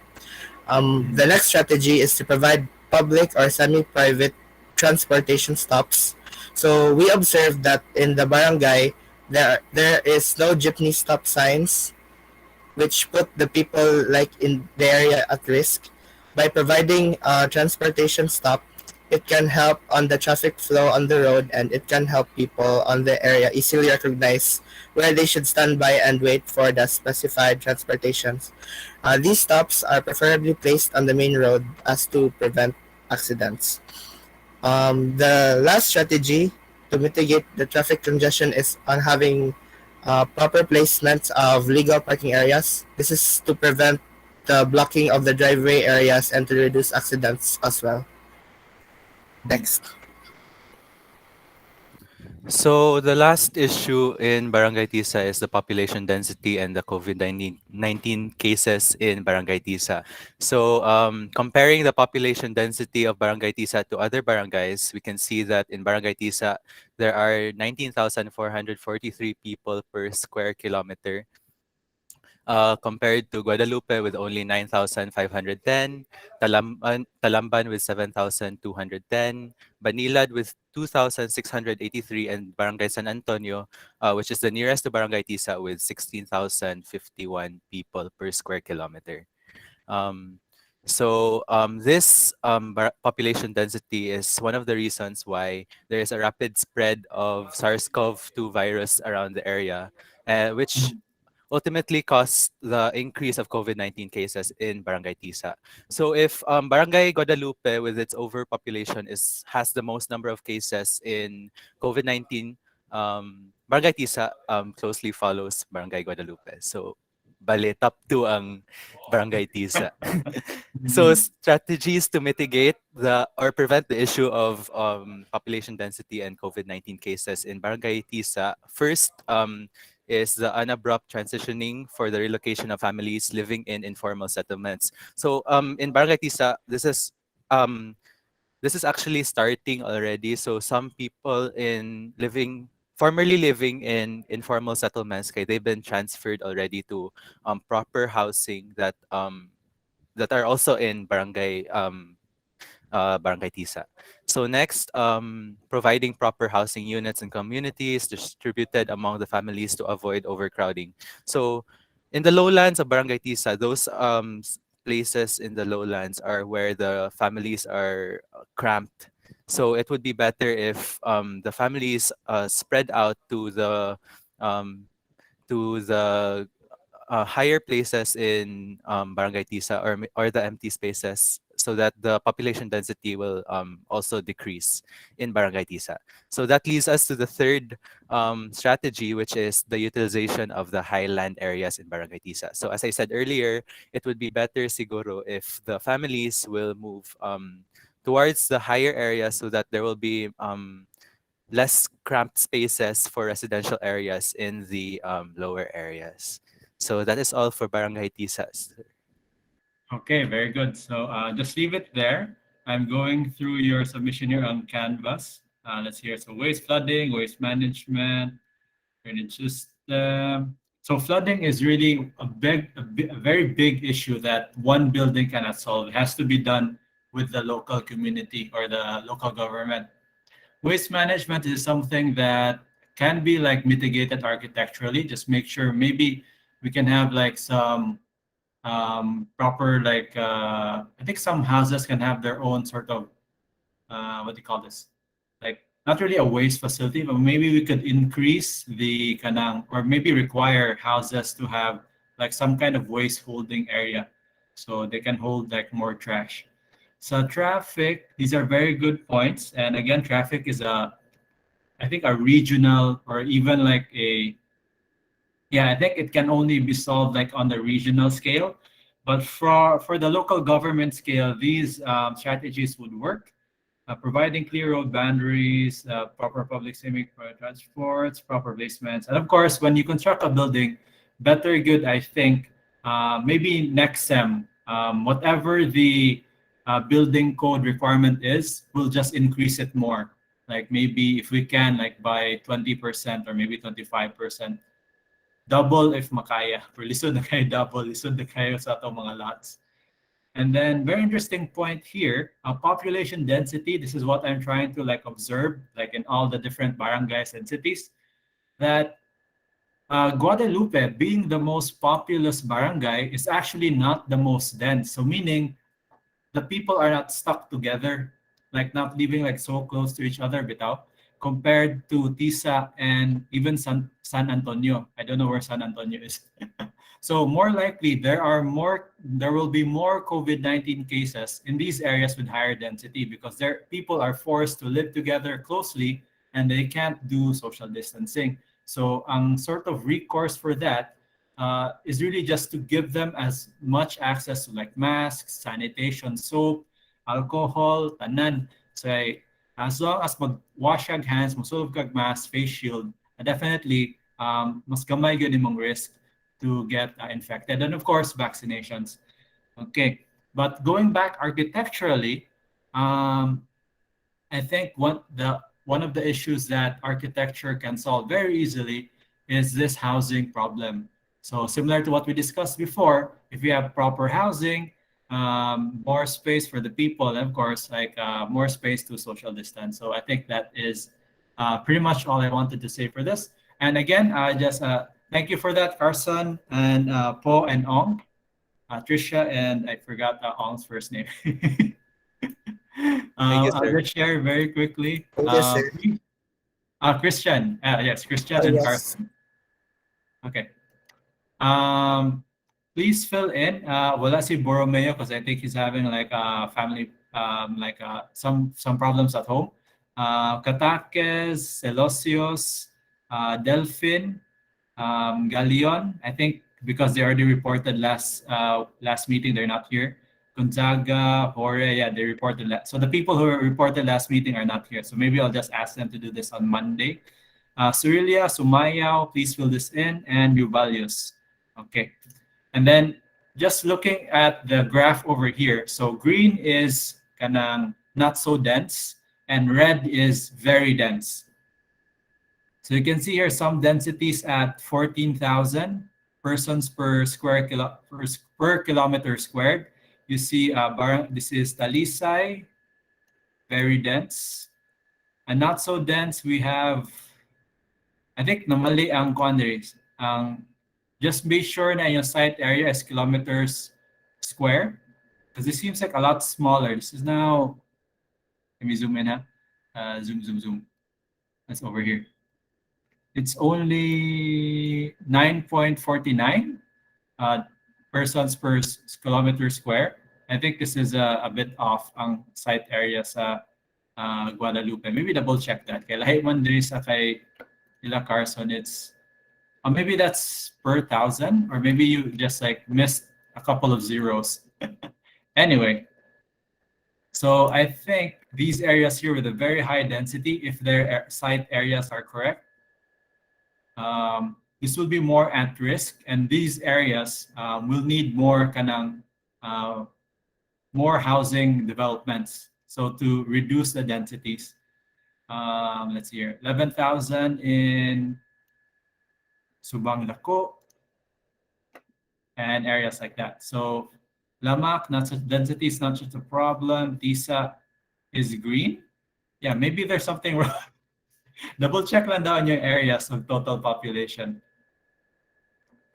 The next strategy is to provide public or semi-private transportation stops. So we observed that in the barangay, there is no jeepney stop signs, which put the people like in the area at risk. By providing a transportation stop, it can help on the traffic flow on the road, and it can help people on the area easily recognize where they should stand by and wait for the specified transportations. These stops are preferably placed on the main road as to prevent accidents. The last strategy to mitigate the traffic congestion is on having proper placements of legal parking areas. This is to prevent the blocking of the driveway areas and to reduce accidents as well. Next. So the last issue in Barangay Tisa is the population density and the COVID-19 cases in Barangay Tisa. So comparing the population density of Barangay Tisa to other barangays, we can see that in Barangay Tisa, there are 19,443 people per square kilometer. Compared to Guadalupe with only 9,510, Talamban with 7,210, Banilad with 2,683, and Barangay San Antonio, which is the nearest to Barangay Tisa, with 16,051 people per square kilometer. This population density is one of the reasons why there is a rapid spread of SARS-CoV-2 virus around the area, which ultimately caused the increase of COVID-19 cases in Barangay Tisa. So if Barangay Guadalupe, with its overpopulation, has the most number of cases in COVID-19, Barangay Tisa closely follows Barangay Guadalupe. So bale, top 2 ang Barangay Tisa. So strategies to mitigate or prevent the issue of population density and COVID-19 cases in Barangay Tisa. First, is the unabrupt transitioning for the relocation of families living in informal settlements. So in Barangay Tisa, this is actually starting already. So some people formerly living in informal settlements, okay, they've been transferred already to proper housing that are also in Barangay Tisa. So next, providing proper housing units and communities distributed among the families to avoid overcrowding. So in the lowlands of Barangay Tisa, those places in the lowlands are where the families are cramped. So it would be better if the families spread out to the higher places in Barangay Tisa or the empty spaces, so that the population density will also decrease in Barangay Tisa. So that leads us to the third strategy, which is the utilization of the highland areas in Barangay Tisa. So as I said earlier, it would be better siguro if the families will move towards the higher areas, so that there will be less cramped spaces for residential areas in the lower areas. So that is all for Barangay Tisas. Okay, very good. So just leave it there. I'm going through your submission here on Canvas. Let's hear. So waste flooding, waste management, drainage system, So flooding is really a very big issue that one building cannot solve. It has to be done with the local community or the local government. Waste management is something that can be like mitigated architecturally. Just make sure maybe we can have like some proper like I think some houses can have their own sort of what do you call this? Like not really a waste facility, but maybe we could increase the kanang or maybe require houses to have like some kind of waste holding area so they can hold like more trash. So traffic, these are very good points. And again, traffic is I think a regional or even like yeah, I think it can only be solved like on the regional scale. But for the local government scale, these strategies would work. Providing clear road boundaries, proper public swimming for transports, proper basements, and of course, when you construct a building, better good, I think, maybe next sem, whatever the building code requirement is, we'll just increase it more. Like maybe if we can, like by 20% or maybe 25%. Double if makaya. For lisod na kayo double, lisod na kayo sa atong mga lots. And then very interesting point here, population density. This is what I'm trying to like observe, like in all the different barangays and cities, that Guadalupe, being the most populous barangay, is actually not the most dense. So meaning the people are not stuck together, like not living like so close to each other, bitaw, compared to Tisa and even San Antonio. I don't know where San Antonio is. So more likely there will be more COVID-19 cases in these areas with higher density because people are forced to live together closely and they can't do social distancing. So ang sort of recourse for that is really just to give them as much access to like masks, sanitation, soap, alcohol, tanan. So as long as mag-wash kag hands, magsulog kag mask, face shield, definitely mas gamay yun imong risk to get infected. And of course, vaccinations. Okay, but going back architecturally, I think one of the issues that architecture can solve very easily is this housing problem. So similar to what we discussed before, if you have proper housing, more space for the people, and of course, like more space to social distance. So I think that is pretty much all I wanted to say for this. And again, I just thank you for that, Carson and Po and Ong, Trisha, and I forgot Ong's first name. Thank you, I'll sir. just share very quickly. Yes, sir. Christian. Yes, Christian Oh, and yes. Carson. Okay. Please fill in. Wala si Borromeo because I think he's having like family, like some problems at home. Katakes, Celosios, Delphin, Galion. I think because they already reported last meeting, they're not here. Gonzaga, Hore, yeah, they reported so the people who reported last meeting are not here. So maybe I'll just ask them to do this on Monday. Surilia, Sumayao, please fill this in, and Uvalius. Okay. And then just looking at the graph over here. So green is kanang not so dense, and red is very dense. So you can see here some densities at 14,000 persons per kilometer squared. You see, this is Talisay, very dense. And not so dense, we have, I think, namali ang quandaries. Just be sure na your site area is kilometers square, because this seems like a lot smaller. This is now, let me zoom in, zoom. That's over here. It's only 9.49 persons per kilometer square. I think this is a bit off ang site area sa Guadalupe. Maybe double check that. Kaya lahi man diri sa kay Ila Carson, it's maybe that's per thousand, or maybe you just like missed a couple of zeros. Anyway, so I think these areas here with a very high density, if their site areas are correct, this will be more at risk, and these areas will need more more housing developments. So to reduce the densities, let's see here, 11,000 in Subang Lako, and areas like that. So Lamac, density is not just a problem. Tisa is green. Yeah, maybe there's something wrong. Double check lang daw in your areas of total population.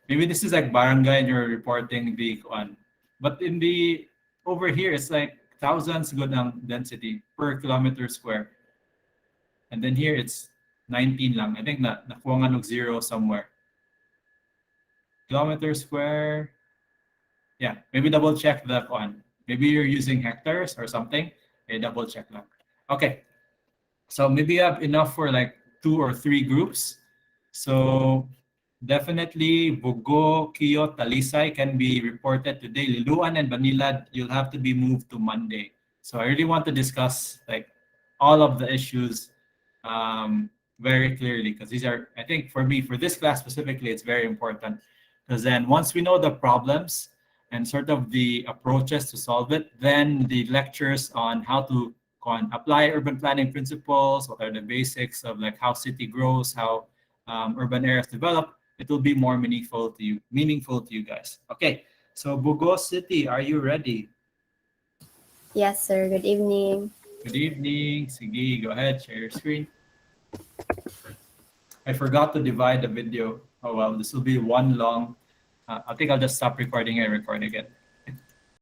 Maybe this is like barangay and you're reporting the one. But in the over here, it's like thousands good ang density per kilometer square. And then here it's 19 lang. I think nakuha nga ng 0 somewhere. Kilometer square. Yeah, maybe double check that one. Maybe you're using hectares or something. Okay, double check lang. Okay. So maybe you have enough for like 2 or 3 groups. So definitely Bugo, Kio, Talisay can be reported today. Liluan and Banilad, you'll have to be moved to Monday. So I really want to discuss like all of the issues very clearly, because these are, I think for me, for this class specifically, it's very important. Because then once we know the problems and sort of the approaches to solve it, then the lectures on how to apply urban planning principles, what are the basics of like how city grows, how urban areas develop, it will be more meaningful to you guys. Okay, so Bugo City, are you ready? Yes, sir. Good evening. Good evening. Sige, go ahead, share your screen. I forgot to divide the video. Oh well, this will be one long. I think I'll just stop recording and record again.